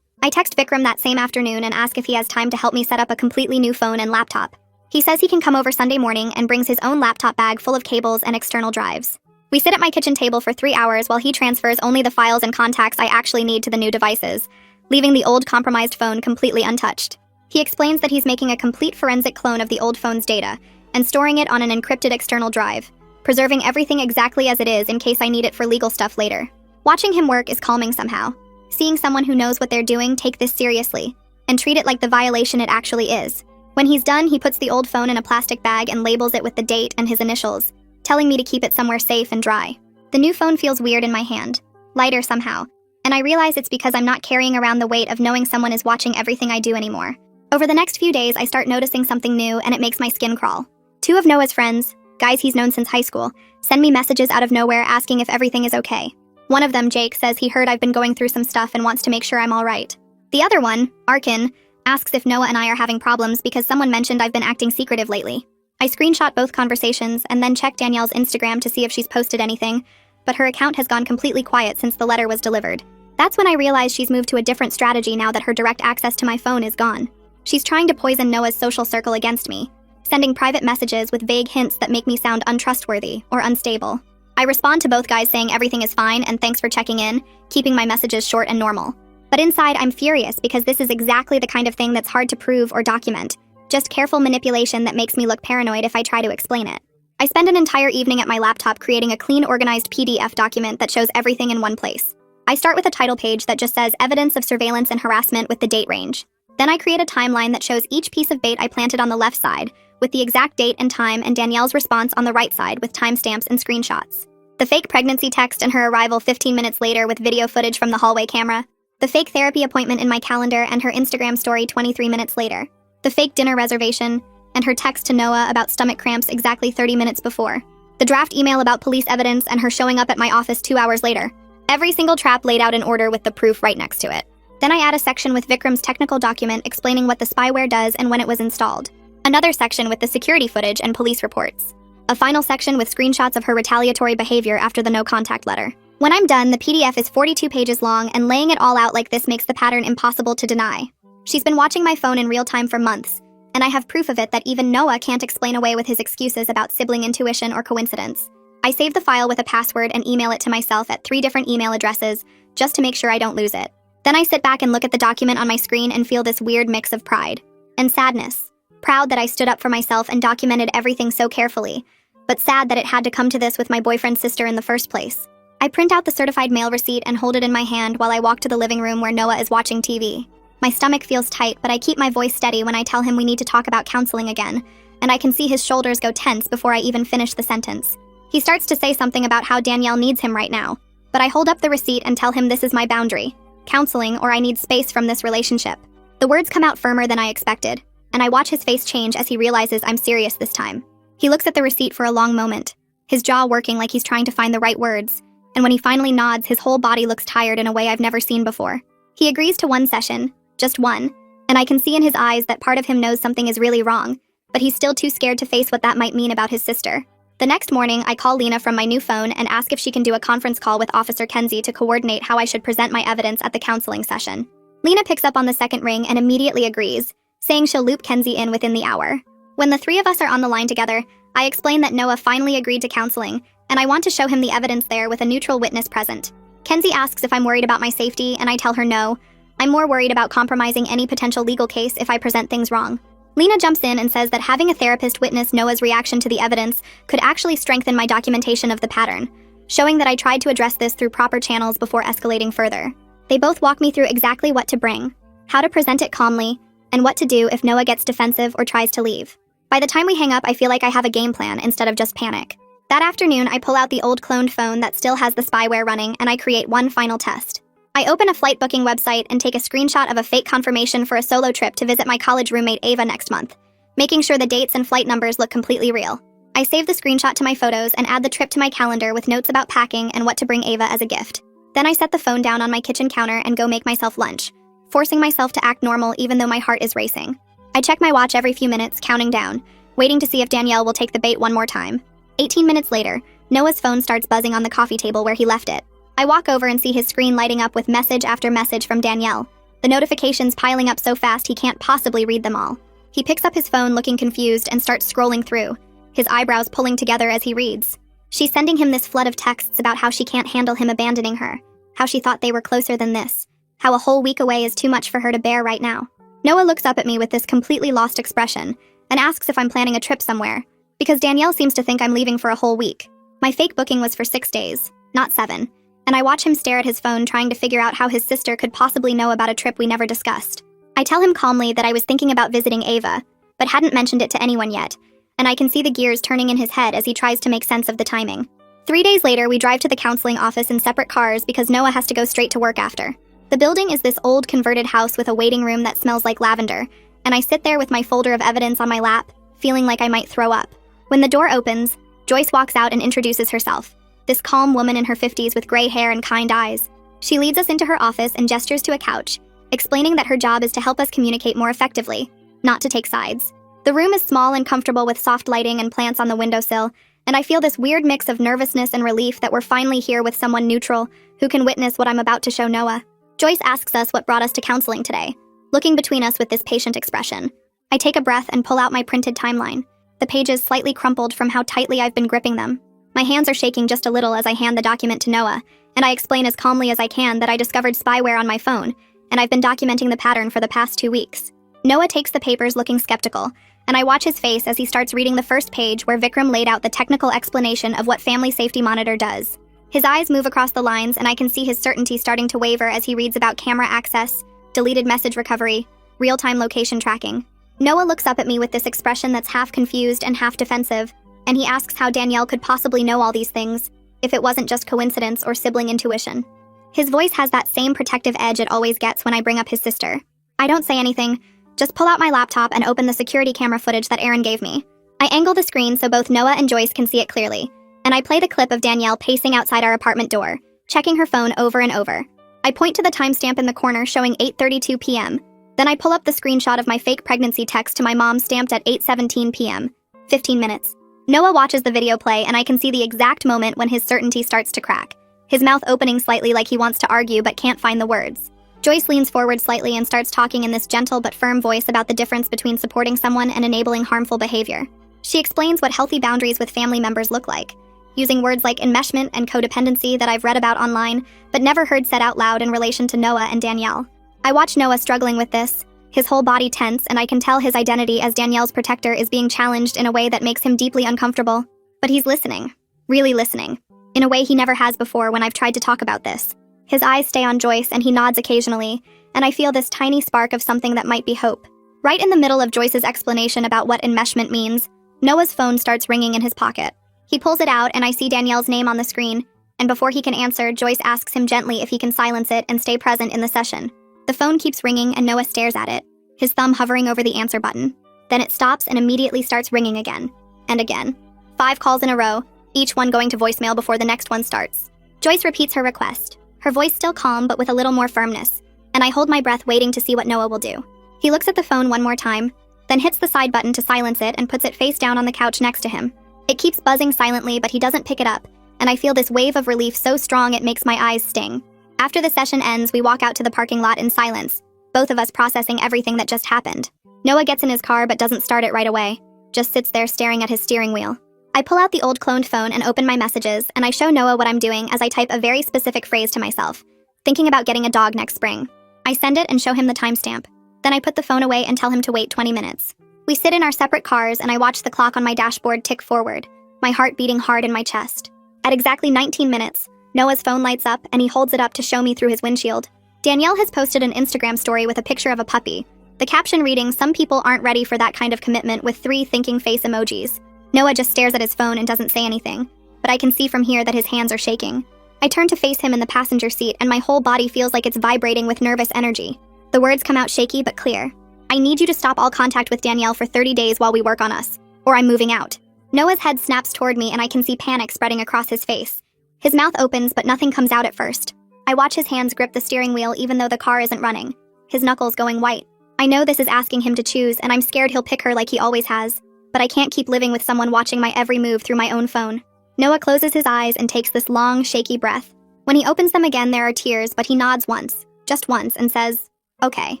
I text Vikram that same afternoon and ask if he has time to help me set up a completely new phone and laptop. He says he can come over Sunday morning and brings his own laptop bag full of cables and external drives. We sit at my kitchen table for 3 hours while he transfers only the files and contacts I actually need to the new devices, leaving the old compromised phone completely untouched. He explains that he's making a complete forensic clone of the old phone's data and storing it on an encrypted external drive, preserving everything exactly as it is in case I need it for legal stuff later. Watching him work is calming somehow. Seeing someone who knows what they're doing take this seriously and treat it like the violation it actually is. When he's done, he puts the old phone in a plastic bag and labels it with the date and his initials, telling me to keep it somewhere safe and dry. The new phone feels weird in my hand, lighter somehow, and I realize it's because I'm not carrying around the weight of knowing someone is watching everything I do anymore. Over the next few days, I start noticing something new and it makes my skin crawl. 2 of Noah's friends, guys he's known since high school, send me messages out of nowhere asking if everything is okay. One of them, Jake, says he heard I've been going through some stuff and wants to make sure I'm all right. The other one, Arkin, asks if Noah and I are having problems because someone mentioned I've been acting secretive lately. I screenshot both conversations and then check Danielle's Instagram to see if she's posted anything, but her account has gone completely quiet since the letter was delivered. That's when I realize she's moved to a different strategy now that her direct access to my phone is gone. She's trying to poison Noah's social circle against me, sending private messages with vague hints that make me sound untrustworthy or unstable. I respond to both guys saying everything is fine and thanks for checking in, keeping my messages short and normal. But inside, I'm furious because this is exactly the kind of thing that's hard to prove or document. Just careful manipulation that makes me look paranoid if I try to explain it. I spend an entire evening at my laptop creating a clean, organized PDF document that shows everything in one place. I start with a title page that just says evidence of surveillance and harassment with the date range. Then I create a timeline that shows each piece of bait I planted on the left side, with the exact date and time and Danielle's response on the right side with timestamps and screenshots. The fake pregnancy text and her arrival 15 minutes later with video footage from the hallway camera. The fake therapy appointment in my calendar and her Instagram story 23 minutes later. The fake dinner reservation, and her text to Noah about stomach cramps exactly 30 minutes before. The draft email about police evidence and her showing up at my office 2 hours later. Every single trap laid out in order with the proof right next to it. Then I add a section with Vikram's technical document explaining what the spyware does and when it was installed. Another section with the security footage and police reports. A final section with screenshots of her retaliatory behavior after the no-contact letter. When I'm done, the PDF is 42 pages long, and laying it all out like this makes the pattern impossible to deny. She's been watching my phone in real time for months, and I have proof of it that even Noah can't explain away with his excuses about sibling intuition or coincidence. I save the file with a password and email it to myself at 3 different email addresses, just to make sure I don't lose it. Then I sit back and look at the document on my screen and feel this weird mix of pride and sadness. Proud that I stood up for myself and documented everything so carefully, but sad that it had to come to this with my boyfriend's sister in the first place. I print out the certified mail receipt and hold it in my hand while I walk to the living room where Noah is watching TV. My stomach feels tight, but I keep my voice steady when I tell him we need to talk about counseling again, and I can see his shoulders go tense before I even finish the sentence. He starts to say something about how Danielle needs him right now, but I hold up the receipt and tell him this is my boundary. Counseling, or I need space from this relationship. The words come out firmer than I expected, and I watch his face change as he realizes I'm serious this time. He looks at the receipt for a long moment, his jaw working like he's trying to find the right words, and when he finally nods, his whole body looks tired in a way I've never seen before. He agrees to 1 session, just 1, and I can see in his eyes that part of him knows something is really wrong, but he's still too scared to face what that might mean about his sister. The next morning, I call Lena from my new phone and ask if she can do a conference call with Officer Kenzie to coordinate how I should present my evidence at the counseling session. Lena picks up on the second ring and immediately agrees, saying she'll loop Kenzie in within the hour. When the three of us are on the line together, I explain that Noah finally agreed to counseling, and I want to show him the evidence there with a neutral witness present. Kenzie asks if I'm worried about my safety, and I tell her no. I'm more worried about compromising any potential legal case if I present things wrong. Lena jumps in and says that having a therapist witness Noah's reaction to the evidence could actually strengthen my documentation of the pattern, showing that I tried to address this through proper channels before escalating further. They both walk me through exactly what to bring, how to present it calmly, and what to do if Noah gets defensive or tries to leave. By the time we hang up, I feel like I have a game plan instead of just panic. That afternoon, I pull out the old cloned phone that still has the spyware running, and I create one final test. I open a flight booking website and take a screenshot of a fake confirmation for a solo trip to visit my college roommate Ava next month, making sure the dates and flight numbers look completely real. I save the screenshot to my photos and add the trip to my calendar with notes about packing and what to bring Ava as a gift. Then I set the phone down on my kitchen counter and go make myself lunch, forcing myself to act normal even though my heart is racing. I check my watch every few minutes, counting down, waiting to see if Danielle will take the bait one more time. 18 minutes later, Noah's phone starts buzzing on the coffee table where he left it. I walk over and see his screen lighting up with message after message from Danielle, the notifications piling up so fast he can't possibly read them all. He picks up his phone looking confused and starts scrolling through, his eyebrows pulling together as he reads. She's sending him this flood of texts about how she can't handle him abandoning her, how she thought they were closer than this, how a whole week away is too much for her to bear right now. Noah looks up at me with this completely lost expression and asks if I'm planning a trip somewhere, because Danielle seems to think I'm leaving for a whole week. My fake booking was for 6 days, not 7. And I watch him stare at his phone trying to figure out how his sister could possibly know about a trip we never discussed. I tell him calmly that I was thinking about visiting Ava, but hadn't mentioned it to anyone yet, and I can see the gears turning in his head as he tries to make sense of the timing. 3 days later, we drive to the counseling office in separate cars because Noah has to go straight to work after. The building is this old converted house with a waiting room that smells like lavender, and I sit there with my folder of evidence on my lap, feeling like I might throw up. When the door opens, Joyce walks out and introduces herself. This calm woman in her 50s with gray hair and kind eyes. She leads us into her office and gestures to a couch, explaining that her job is to help us communicate more effectively, not to take sides. The room is small and comfortable with soft lighting and plants on the windowsill, and I feel this weird mix of nervousness and relief that we're finally here with someone neutral who can witness what I'm about to show Noah. Joyce asks us what brought us to counseling today, looking between us with this patient expression. I take a breath and pull out my printed timeline, the pages slightly crumpled from how tightly I've been gripping them. My hands are shaking just a little as I hand the document to Noah, and I explain as calmly as I can that I discovered spyware on my phone, and I've been documenting the pattern for the past 2 weeks. Noah takes the papers looking skeptical, and I watch his face as he starts reading the first page where Vikram laid out the technical explanation of what Family Safety Monitor does. His eyes move across the lines, and I can see his certainty starting to waver as he reads about camera access, deleted message recovery, real-time location tracking. Noah looks up at me with this expression that's half confused and half defensive, and he asks how Danielle could possibly know all these things, if it wasn't just coincidence or sibling intuition. His voice has that same protective edge it always gets when I bring up his sister. I don't say anything, just pull out my laptop and open the security camera footage that Aaron gave me. I angle the screen so both Noah and Joyce can see it clearly, and I play the clip of Danielle pacing outside our apartment door, checking her phone over and over. I point to the timestamp in the corner showing 8:32 p.m. Then I pull up the screenshot of my fake pregnancy text to my mom stamped at 8:17 p.m. 15 minutes. Noah watches the video play, and I can see the exact moment when his certainty starts to crack, his mouth opening slightly like he wants to argue but can't find the words. Joyce leans forward slightly and starts talking in this gentle but firm voice about the difference between supporting someone and enabling harmful behavior. She explains what healthy boundaries with family members look like, using words like enmeshment and codependency that I've read about online but never heard said out loud in relation to Noah and Danielle. I watch Noah struggling with this, his whole body tense, and I can tell his identity as Danielle's protector is being challenged in a way that makes him deeply uncomfortable. But he's listening, really listening, in a way he never has before when I've tried to talk about this. His eyes stay on Joyce and he nods occasionally, and I feel this tiny spark of something that might be hope. Right in the middle of Joyce's explanation about what enmeshment means, Noah's phone starts ringing in his pocket. He pulls it out and I see Danielle's name on the screen, and before he can answer, Joyce asks him gently if he can silence it and stay present in the session. The phone keeps ringing and Noah stares at it, his thumb hovering over the answer button. Then it stops and immediately starts ringing again. And again. 5 calls in a row, each one going to voicemail before the next one starts. Joyce repeats her request, her voice still calm but with a little more firmness, and I hold my breath waiting to see what Noah will do. He looks at the phone one more time, then hits the side button to silence it and puts it face down on the couch next to him. It keeps buzzing silently, but he doesn't pick it up, and I feel this wave of relief so strong it makes my eyes sting. After the session ends, we walk out to the parking lot in silence, both of us processing everything that just happened. Noah gets in his car but doesn't start it right away, just sits there staring at his steering wheel. I pull out the old cloned phone and open my messages, and I show Noah what I'm doing as I type a very specific phrase to myself, thinking about getting a dog next spring. I send it and show him the timestamp. Then I put the phone away and tell him to wait 20 minutes. We sit in our separate cars and I watch the clock on my dashboard tick forward, my heart beating hard in my chest. At exactly 19 minutes, Noah's phone lights up and he holds it up to show me through his windshield. Danielle has posted an Instagram story with a picture of a puppy. The caption reading, "Some people aren't ready for that kind of commitment," with 3 thinking face emojis. Noah just stares at his phone and doesn't say anything, but I can see from here that his hands are shaking. I turn to face him in the passenger seat and my whole body feels like it's vibrating with nervous energy. The words come out shaky but clear. "I need you to stop all contact with Danielle for 30 days while we work on us, or I'm moving out." Noah's head snaps toward me and I can see panic spreading across his face. His mouth opens but nothing comes out at first. I watch his hands grip the steering wheel even though the car isn't running, his knuckles going white. I know this is asking him to choose and I'm scared he'll pick her like he always has, but I can't keep living with someone watching my every move through my own phone. Noah closes his eyes and takes this long, shaky breath. When he opens them again, there are tears, but he nods once, just once, and says, "Okay."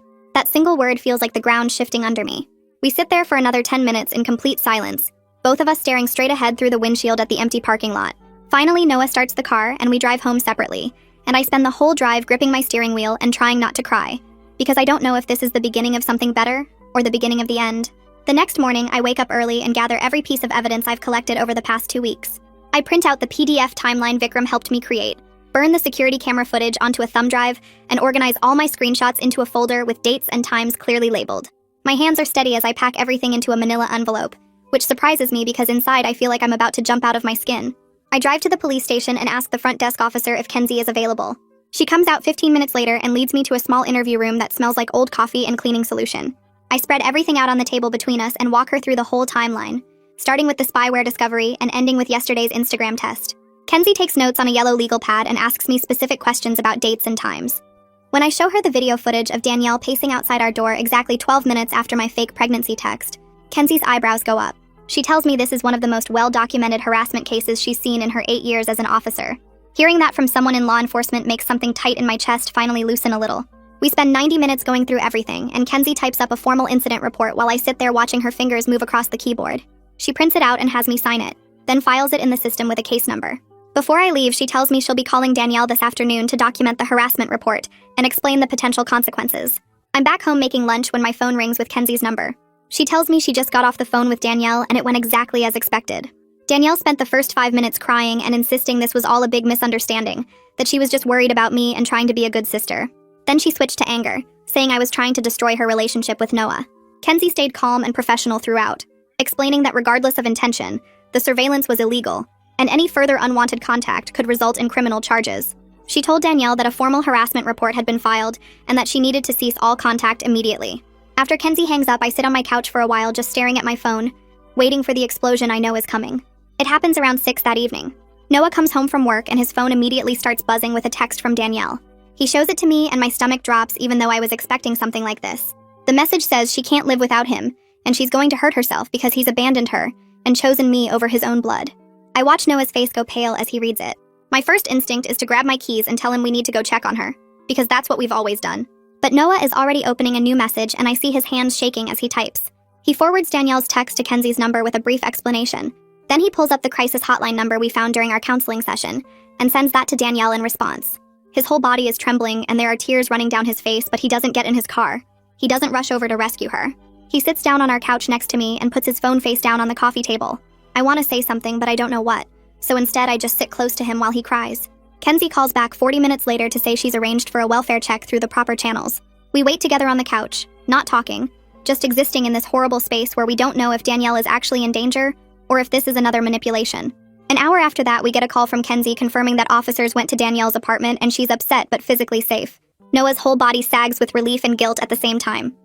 That single word feels like the ground shifting under me. We sit there for another 10 minutes in complete silence, both of us staring straight ahead through the windshield at the empty parking lot. Finally, Noah starts the car and we drive home separately, and I spend the whole drive gripping my steering wheel and trying not to cry, because I don't know if this is the beginning of something better or the beginning of the end. The next morning, I wake up early and gather every piece of evidence I've collected over the past 2 weeks. I print out the PDF timeline Vikram helped me create, burn the security camera footage onto a thumb drive, and organize all my screenshots into a folder with dates and times clearly labeled. My hands are steady as I pack everything into a manila envelope, which surprises me because inside I feel like I'm about to jump out of my skin. I drive to the police station and ask the front desk officer if Kenzie is available. She comes out 15 minutes later and leads me to a small interview room that smells like old coffee and cleaning solution. I spread everything out on the table between us and walk her through the whole timeline, starting with the spyware discovery and ending with yesterday's Instagram test. Kenzie takes notes on a yellow legal pad and asks me specific questions about dates and times. When I show her the video footage of Danielle pacing outside our door exactly 12 minutes after my fake pregnancy text, Kenzie's eyebrows go up. She tells me this is one of the most well-documented harassment cases she's seen in her 8 years as an officer. Hearing that from someone in law enforcement makes something tight in my chest finally loosen a little. We spend 90 minutes going through everything, and Kenzie types up a formal incident report while I sit there watching her fingers move across the keyboard. She prints it out and has me sign it, then files it in the system with a case number. Before I leave, she tells me she'll be calling Danielle this afternoon to document the harassment report and explain the potential consequences. I'm back home making lunch when my phone rings with Kenzie's number. She tells me she just got off the phone with Danielle and it went exactly as expected. Danielle spent the first 5 minutes crying and insisting this was all a big misunderstanding, that she was just worried about me and trying to be a good sister. Then she switched to anger, saying I was trying to destroy her relationship with Noah. Kenzie stayed calm and professional throughout, explaining that regardless of intention, the surveillance was illegal, and any further unwanted contact could result in criminal charges. She told Danielle that a formal harassment report had been filed and that she needed to cease all contact immediately. After Kenzie hangs up, I sit on my couch for a while just staring at my phone, waiting for the explosion I know is coming. It happens around 6 that evening. Noah comes home from work and his phone immediately starts buzzing with a text from Danielle. He shows it to me and my stomach drops even though I was expecting something like this. The message says she can't live without him, and she's going to hurt herself because he's abandoned her and chosen me over his own blood. I watch Noah's face go pale as he reads it. My first instinct is to grab my keys and tell him we need to go check on her, because that's what we've always done. But Noah is already opening a new message and I see his hands shaking as he types. He forwards Danielle's text to Kenzie's number with a brief explanation. Then he pulls up the crisis hotline number we found during our counseling session and sends that to Danielle in response. His whole body is trembling and there are tears running down his face, but he doesn't get in his car. He doesn't rush over to rescue her. He sits down on our couch next to me and puts his phone face down on the coffee table. I want to say something, but I don't know what, so instead I just sit close to him while he cries. Kenzie calls back 40 minutes later to say she's arranged for a welfare check through the proper channels. We wait together on the couch, not talking, just existing in this horrible space where we don't know if Danielle is actually in danger or if this is another manipulation. An hour after that, we get a call from Kenzie confirming that officers went to Danielle's apartment and she's upset but physically safe. Noah's whole body sags with relief and guilt at the same time.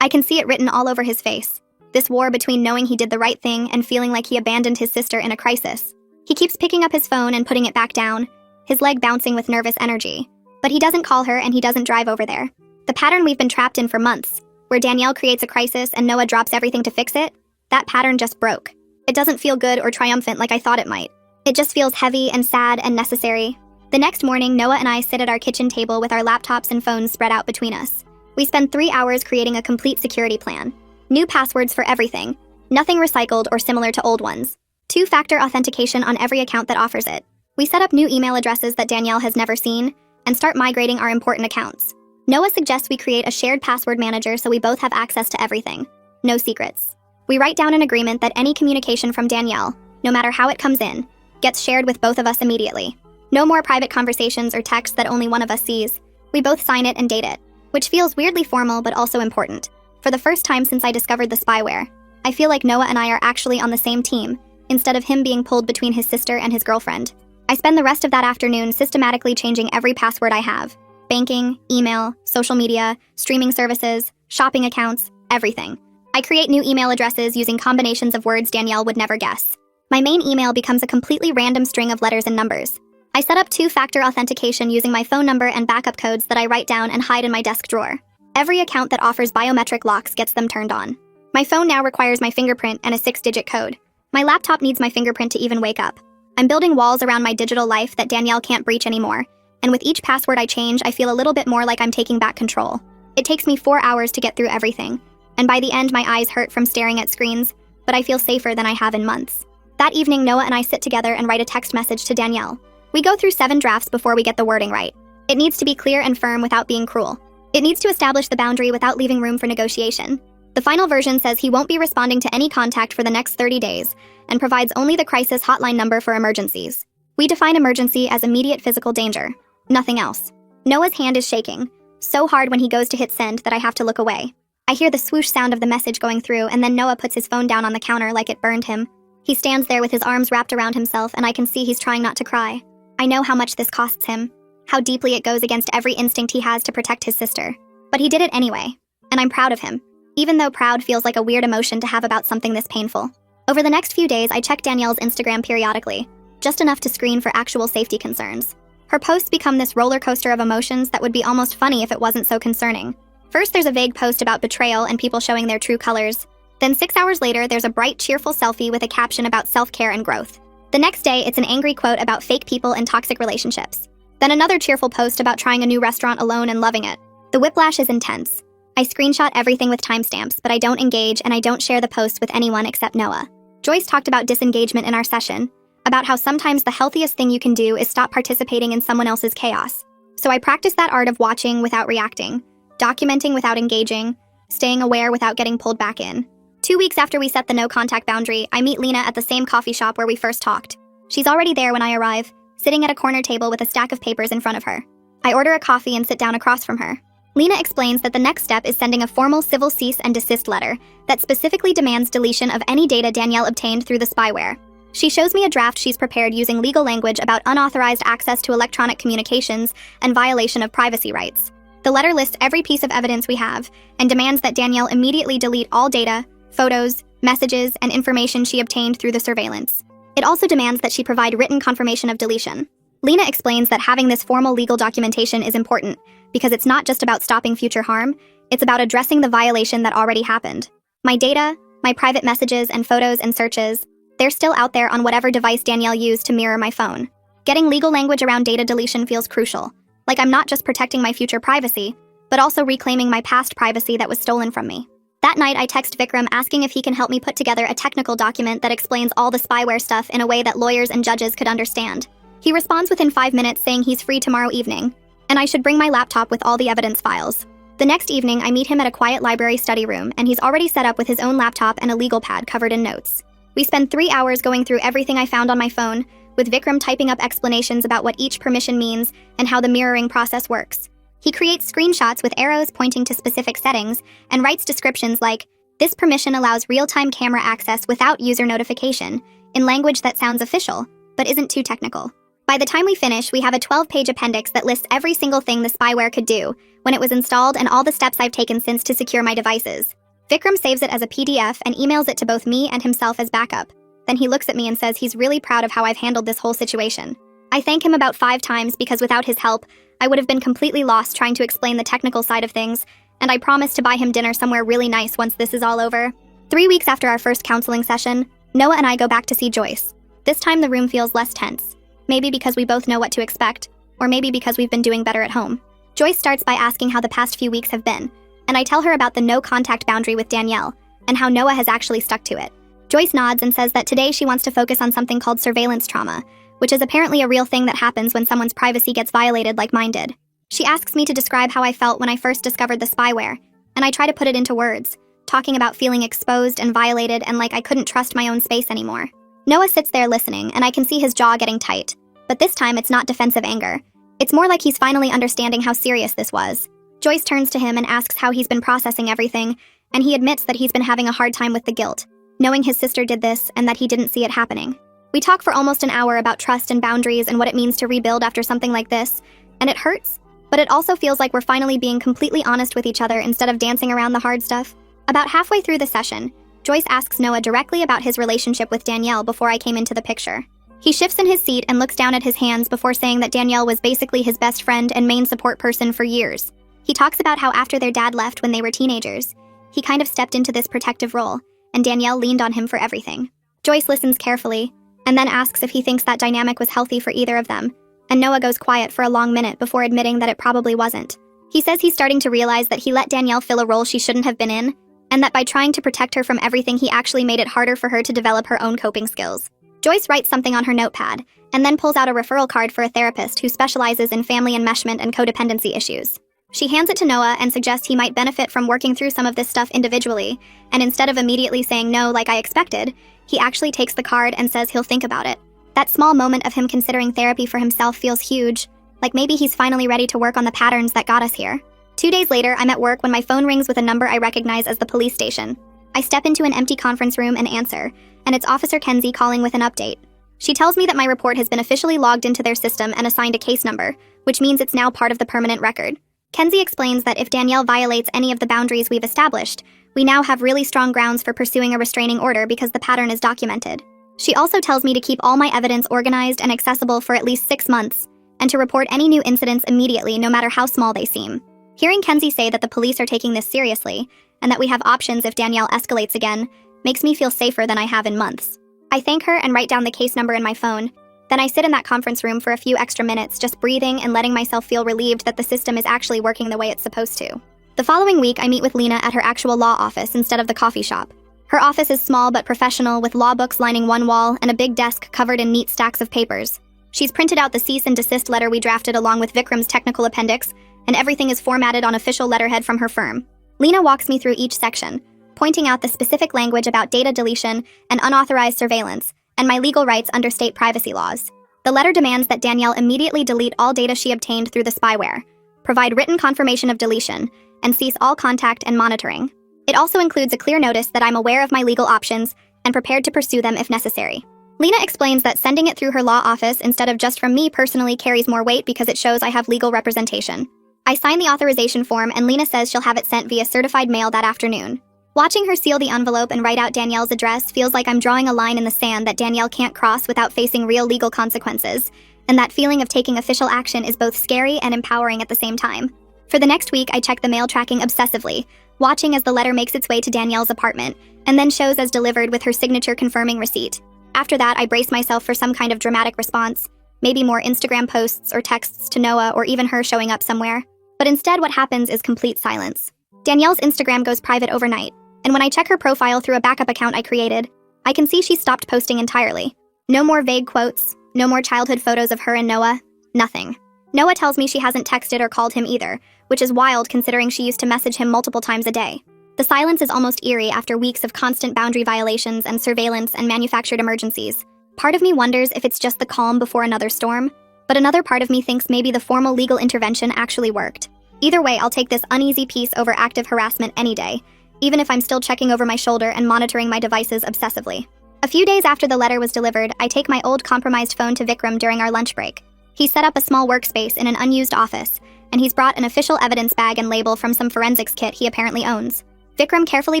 I can see it written all over his face. This war between knowing he did the right thing and feeling like he abandoned his sister in a crisis. He keeps picking up his phone and putting it back down, his leg bouncing with nervous energy. But he doesn't call her and he doesn't drive over there. The pattern we've been trapped in for months, where Danielle creates a crisis and Noah drops everything to fix it, that pattern just broke. It doesn't feel good or triumphant like I thought it might. It just feels heavy and sad and necessary. The next morning, Noah and I sit at our kitchen table with our laptops and phones spread out between us. We spend 3 hours creating a complete security plan. New passwords for everything. Nothing recycled or similar to old ones. 2-factor authentication on every account that offers it. We set up new email addresses that Danielle has never seen and start migrating our important accounts. Noah suggests we create a shared password manager so we both have access to everything. No secrets. We write down an agreement that any communication from Danielle, no matter how it comes in, gets shared with both of us immediately. No more private conversations or texts that only one of us sees. We both sign it and date it, which feels weirdly formal but also important. For the first time since I discovered the spyware, I feel like Noah and I are actually on the same team, instead of him being pulled between his sister and his girlfriend. I spend the rest of that afternoon systematically changing every password I have. Banking, email, social media, streaming services, shopping accounts, everything. I create new email addresses using combinations of words Danielle would never guess. My main email becomes a completely random string of letters and numbers. I set up 2-factor authentication using my phone number and backup codes that I write down and hide in my desk drawer. Every account that offers biometric locks gets them turned on. My phone now requires my fingerprint and a 6-digit code. My laptop needs my fingerprint to even wake up. I'm building walls around my digital life that Danielle can't breach anymore, and with each password I change, I feel a little bit more like I'm taking back control. It takes me 4 hours to get through everything, and by the end my eyes hurt from staring at screens, but I feel safer than I have in months. That evening, Noah and I sit together and write a text message to Danielle. We go through 7 drafts before we get the wording right. It needs to be clear and firm without being cruel. It needs to establish the boundary without leaving room for negotiation. The final version says he won't be responding to any contact for the next 30 days and provides only the crisis hotline number for emergencies. We define emergency as immediate physical danger. Nothing else. Noah's hand is shaking, so hard when he goes to hit send that I have to look away. I hear the swoosh sound of the message going through, and then Noah puts his phone down on the counter like it burned him. He stands there with his arms wrapped around himself, and I can see he's trying not to cry. I know how much this costs him, how deeply it goes against every instinct he has to protect his sister. But he did it anyway, and I'm proud of him, even though proud feels like a weird emotion to have about something this painful. Over the next few days, I check Danielle's Instagram periodically, just enough to screen for actual safety concerns. Her posts become this roller coaster of emotions that would be almost funny if it wasn't so concerning. First, there's a vague post about betrayal and people showing their true colors. Then 6 hours later, there's a bright, cheerful selfie with a caption about self-care and growth. The next day, it's an angry quote about fake people and toxic relationships. Then another cheerful post about trying a new restaurant alone and loving it. The whiplash is intense. I screenshot everything with timestamps, but I don't engage and I don't share the post with anyone except Noah. Joyce talked about disengagement in our session, about how sometimes the healthiest thing you can do is stop participating in someone else's chaos. So I practice that art of watching without reacting, documenting without engaging, staying aware without getting pulled back in. 2 weeks after we set the no-contact boundary, I meet Lena at the same coffee shop where we first talked. She's already there when I arrive, sitting at a corner table with a stack of papers in front of her. I order a coffee and sit down across from her. Lena explains that the next step is sending a formal civil cease and desist letter that specifically demands deletion of any data Danielle obtained through the spyware. She shows me a draft she's prepared using legal language about unauthorized access to electronic communications and violation of privacy rights. The letter lists every piece of evidence we have and demands that Danielle immediately delete all data, photos, messages, and information she obtained through the surveillance. It also demands that she provide written confirmation of deletion. Lena explains that having this formal legal documentation is important because it's not just about stopping future harm, it's about addressing the violation that already happened. My data, my private messages and photos and searches, they're still out there on whatever device Danielle used to mirror my phone. Getting legal language around data deletion feels crucial. Like I'm not just protecting my future privacy, but also reclaiming my past privacy that was stolen from me. That night, I text Vikram asking if he can help me put together a technical document that explains all the spyware stuff in a way that lawyers and judges could understand. He responds within 5 minutes saying he's free tomorrow evening, and I should bring my laptop with all the evidence files. The next evening, I meet him at a quiet library study room, and he's already set up with his own laptop and a legal pad covered in notes. We spend 3 hours going through everything I found on my phone, with Vikram typing up explanations about what each permission means and how the mirroring process works. He creates screenshots with arrows pointing to specific settings and writes descriptions like, "This permission allows real-time camera access without user notification," in language that sounds official, but isn't too technical. By the time we finish, we have a 12-page appendix that lists every single thing the spyware could do, when it was installed and all the steps I've taken since to secure my devices. Vikram saves it as a PDF and emails it to both me and himself as backup. Then he looks at me and says he's really proud of how I've handled this whole situation. I thank him about 5 times because without his help, I would have been completely lost trying to explain the technical side of things, and I promise to buy him dinner somewhere really nice once this is all over. 3 weeks after our first counseling session, Noah and I go back to see Joyce. This time the room feels less tense. Maybe because we both know what to expect, or maybe because we've been doing better at home. Joyce starts by asking how the past few weeks have been, and I tell her about the no-contact boundary with Danielle, and how Noah has actually stuck to it. Joyce nods and says that today she wants to focus on something called surveillance trauma, which is apparently a real thing that happens when someone's privacy gets violated like mine did. She asks me to describe how I felt when I first discovered the spyware, and I try to put it into words, talking about feeling exposed and violated and like I couldn't trust my own space anymore. Noah sits there listening, and I can see his jaw getting tight. But this time it's not defensive anger. It's more like he's finally understanding how serious this was. Joyce turns to him and asks how he's been processing everything, and he admits that he's been having a hard time with the guilt, knowing his sister did this and that he didn't see it happening. We talk for almost an hour about trust and boundaries and what it means to rebuild after something like this, and it hurts, but it also feels like we're finally being completely honest with each other instead of dancing around the hard stuff. About halfway through the session, Joyce asks Noah directly about his relationship with Danielle before I came into the picture. He shifts in his seat and looks down at his hands before saying that Danielle was basically his best friend and main support person for years. He talks about how after their dad left when they were teenagers, he kind of stepped into this protective role, and Danielle leaned on him for everything. Joyce listens carefully, and then asks if he thinks that dynamic was healthy for either of them, and Noah goes quiet for a long minute before admitting that it probably wasn't. He says he's starting to realize that he let Danielle fill a role she shouldn't have been in, and that by trying to protect her from everything he actually made it harder for her to develop her own coping skills. Joyce writes something on her notepad, and then pulls out a referral card for a therapist who specializes in family enmeshment and codependency issues. She hands it to Noah and suggests he might benefit from working through some of this stuff individually, and instead of immediately saying no like I expected, he actually takes the card and says he'll think about it. That small moment of him considering therapy for himself feels huge, like maybe he's finally ready to work on the patterns that got us here. 2 days later, I'm at work when my phone rings with a number I recognize as the police station. I step into an empty conference room and answer, and it's Officer Kenzie calling with an update. She tells me that my report has been officially logged into their system and assigned a case number, which means it's now part of the permanent record. Kenzie explains that if Danielle violates any of the boundaries we've established, we now have really strong grounds for pursuing a restraining order because the pattern is documented. She also tells me to keep all my evidence organized and accessible for at least 6 months, and to report any new incidents immediately, no matter how small they seem. Hearing Kenzie say that the police are taking this seriously, and that we have options if Danielle escalates again, makes me feel safer than I have in months. I thank her and write down the case number in my phone. Then I sit in that conference room for a few extra minutes, just breathing and letting myself feel relieved that the system is actually working the way it's supposed to. The following week, I meet with Lena at her actual law office instead of the coffee shop. Her office is small but professional, with law books lining one wall and a big desk covered in neat stacks of papers. She's printed out the cease and desist letter we drafted along with Vikram's technical appendix, and everything is formatted on official letterhead from her firm. Lena walks me through each section, pointing out the specific language about data deletion and unauthorized surveillance, and my legal rights under state privacy laws. The letter demands that Danielle immediately delete all data she obtained through the spyware, provide written confirmation of deletion, and cease all contact and monitoring. It also includes a clear notice that I'm aware of my legal options and prepared to pursue them if necessary. Lena explains that sending it through her law office instead of just from me personally carries more weight because it shows I have legal representation. I sign the authorization form, and Lena says she'll have it sent via certified mail that afternoon. Watching her seal the envelope and write out Danielle's address feels like I'm drawing a line in the sand that Danielle can't cross without facing real legal consequences, and that feeling of taking official action is both scary and empowering at the same time. For the next week, I check the mail tracking obsessively, watching as the letter makes its way to Danielle's apartment, and then shows as delivered with her signature confirming receipt. After that, I brace myself for some kind of dramatic response, maybe more Instagram posts or texts to Noah or even her showing up somewhere. But instead, what happens is complete silence. Danielle's Instagram goes private overnight, and when I check her profile through a backup account I created, I can see she stopped posting entirely. No more vague quotes, no more childhood photos of her and Noah, nothing. Noah tells me she hasn't texted or called him either, which is wild considering she used to message him multiple times a day. The silence is almost eerie after weeks of constant boundary violations and surveillance and manufactured emergencies. Part of me wonders if it's just the calm before another storm, but another part of me thinks maybe the formal legal intervention actually worked. Either way, I'll take this uneasy peace over active harassment any day, even if I'm still checking over my shoulder and monitoring my devices obsessively. A few days after the letter was delivered, I take my old compromised phone to Vikram during our lunch break. He set up a small workspace in an unused office, and he's brought an official evidence bag and label from some forensics kit he apparently owns. Vikram carefully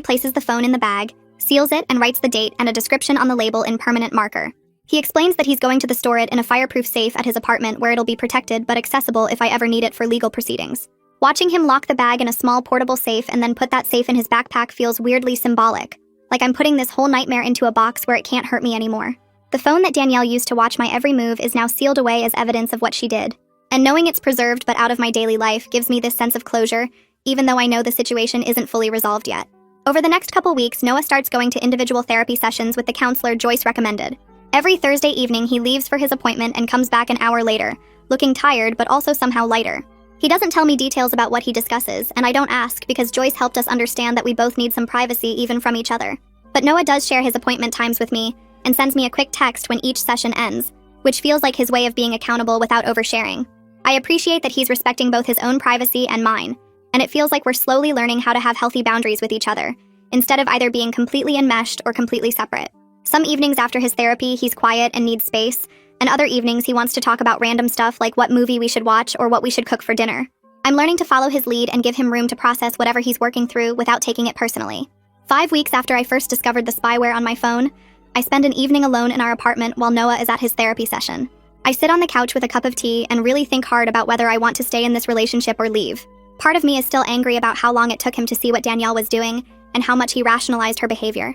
places the phone in the bag, seals it, and writes the date and a description on the label in permanent marker. He explains that he's going to store it in a fireproof safe at his apartment where it'll be protected but accessible if I ever need it for legal proceedings. Watching him lock the bag in a small portable safe and then put that safe in his backpack feels weirdly symbolic, like I'm putting this whole nightmare into a box where it can't hurt me anymore. The phone that Danielle used to watch my every move is now sealed away as evidence of what she did. And knowing it's preserved but out of my daily life gives me this sense of closure, even though I know the situation isn't fully resolved yet. Over the next couple weeks, Noah starts going to individual therapy sessions with the counselor Joyce recommended. Every Thursday evening, he leaves for his appointment and comes back an hour later, looking tired but also somehow lighter. He doesn't tell me details about what he discusses, and I don't ask because Joyce helped us understand that we both need some privacy even from each other. But Noah does share his appointment times with me and sends me a quick text when each session ends, which feels like his way of being accountable without oversharing. I appreciate that he's respecting both his own privacy and mine, and it feels like we're slowly learning how to have healthy boundaries with each other, instead of either being completely enmeshed or completely separate. Some evenings after his therapy, he's quiet and needs space, and other evenings he wants to talk about random stuff like what movie we should watch or what we should cook for dinner. I'm learning to follow his lead and give him room to process whatever he's working through without taking it personally. 5 weeks after I first discovered the spyware on my phone, I spend an evening alone in our apartment while Noah is at his therapy session. I sit on the couch with a cup of tea and really think hard about whether I want to stay in this relationship or leave. Part of me is still angry about how long it took him to see what Danielle was doing and how much he rationalized her behavior.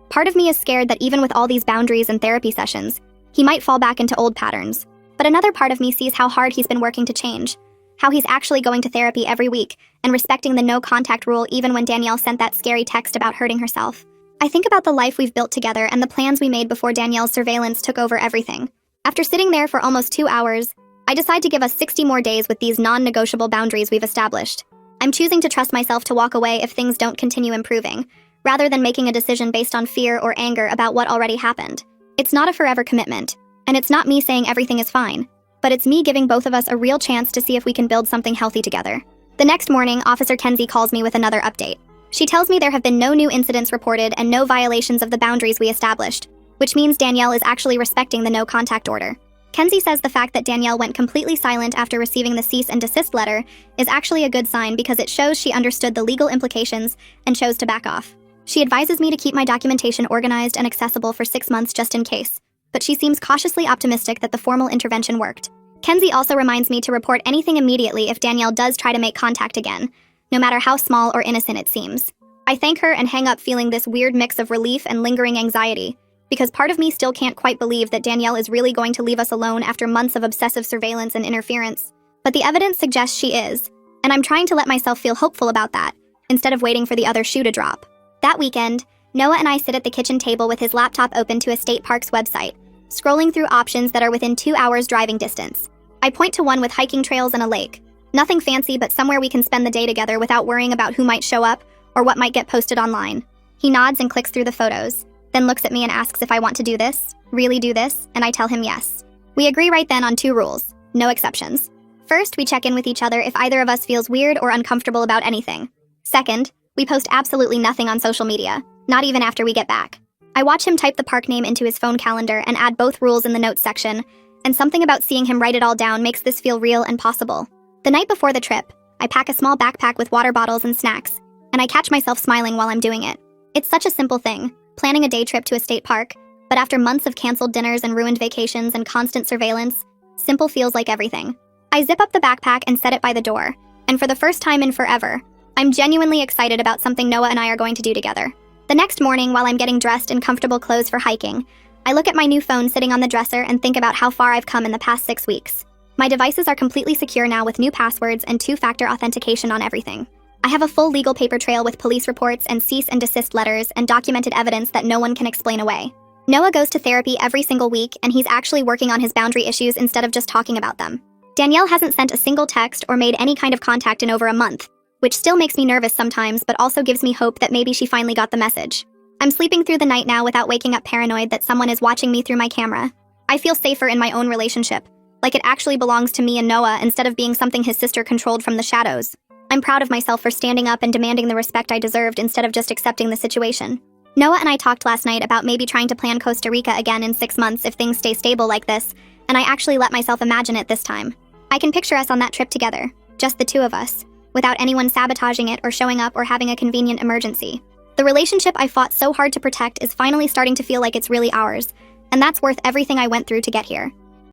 Part of me is scared that even with all these boundaries and therapy sessions, he might fall back into old patterns. But another part of me sees how hard he's been working to change, how he's actually going to therapy every week and respecting the no-contact rule even when Danielle sent that scary text about hurting herself. I think about the life we've built together and the plans we made before Danielle's surveillance took over everything. After sitting there for almost 2 hours, I decide to give us 60 more days with these non-negotiable boundaries we've established. I'm choosing to trust myself to walk away if things don't continue improving, rather than making a decision based on fear or anger about what already happened. It's not a forever commitment, and it's not me saying everything is fine, but it's me giving both of us a real chance to see if we can build something healthy together. The next morning, Officer Kenzie calls me with another update. She tells me there have been no new incidents reported and no violations of the boundaries we established, which means Danielle is actually respecting the no-contact order. Kenzie says the fact that Danielle went completely silent after receiving the cease and desist letter is actually a good sign because it shows she understood the legal implications and chose to back off. She advises me to keep my documentation organized and accessible for 6 months just in case, but she seems cautiously optimistic that the formal intervention worked. Kenzie also reminds me to report anything immediately if Danielle does try to make contact again, no matter how small or innocent it seems. I thank her and hang up feeling this weird mix of relief and lingering anxiety, because part of me still can't quite believe that Danielle is really going to leave us alone after months of obsessive surveillance and interference. But the evidence suggests she is, and I'm trying to let myself feel hopeful about that, instead of waiting for the other shoe to drop. That weekend, Noah and I sit at the kitchen table with his laptop open to a state park's website, scrolling through options that are within 2 hours driving distance. I point to one with hiking trails and a lake. Nothing fancy, but somewhere we can spend the day together without worrying about who might show up or what might get posted online. He nods and clicks through the photos, then looks at me and asks if I want to do this, really do this, and I tell him yes. We agree right then on 2 rules, no exceptions. First, we check in with each other if either of us feels weird or uncomfortable about anything. Second, we post absolutely nothing on social media, not even after we get back. I watch him type the park name into his phone calendar and add both rules in the notes section, and something about seeing him write it all down makes this feel real and possible. The night before the trip, I pack a small backpack with water bottles and snacks, and I catch myself smiling while I'm doing it. It's such a simple thing, planning a day trip to a state park, but after months of canceled dinners and ruined vacations and constant surveillance, simple feels like everything. I zip up the backpack and set it by the door, and for the first time in forever, I'm genuinely excited about something Noah and I are going to do together. The next morning, while I'm getting dressed in comfortable clothes for hiking, I look at my new phone sitting on the dresser and think about how far I've come in the past 6 weeks. My devices are completely secure now with new passwords and 2-factor authentication on everything. I have a full legal paper trail with police reports and cease and desist letters and documented evidence that no one can explain away. Noah goes to therapy every single week, and he's actually working on his boundary issues instead of just talking about them. Danielle hasn't sent a single text or made any kind of contact in over a month, which still makes me nervous sometimes but also gives me hope that maybe she finally got the message. I'm sleeping through the night now without waking up paranoid that someone is watching me through my camera. I feel safer in my own relationship, like it actually belongs to me and Noah instead of being something his sister controlled from the shadows. I'm proud of myself for standing up and demanding the respect I deserved instead of just accepting the situation. Noah and I talked last night about maybe trying to plan Costa Rica again in 6 months if things stay stable like this, and I actually let myself imagine it this time. I can picture us on that trip together, just the 2 of us, without anyone sabotaging it or showing up or having a convenient emergency. The relationship I fought so hard to protect is finally starting to feel like it's really ours, and that's worth everything I went through to get here.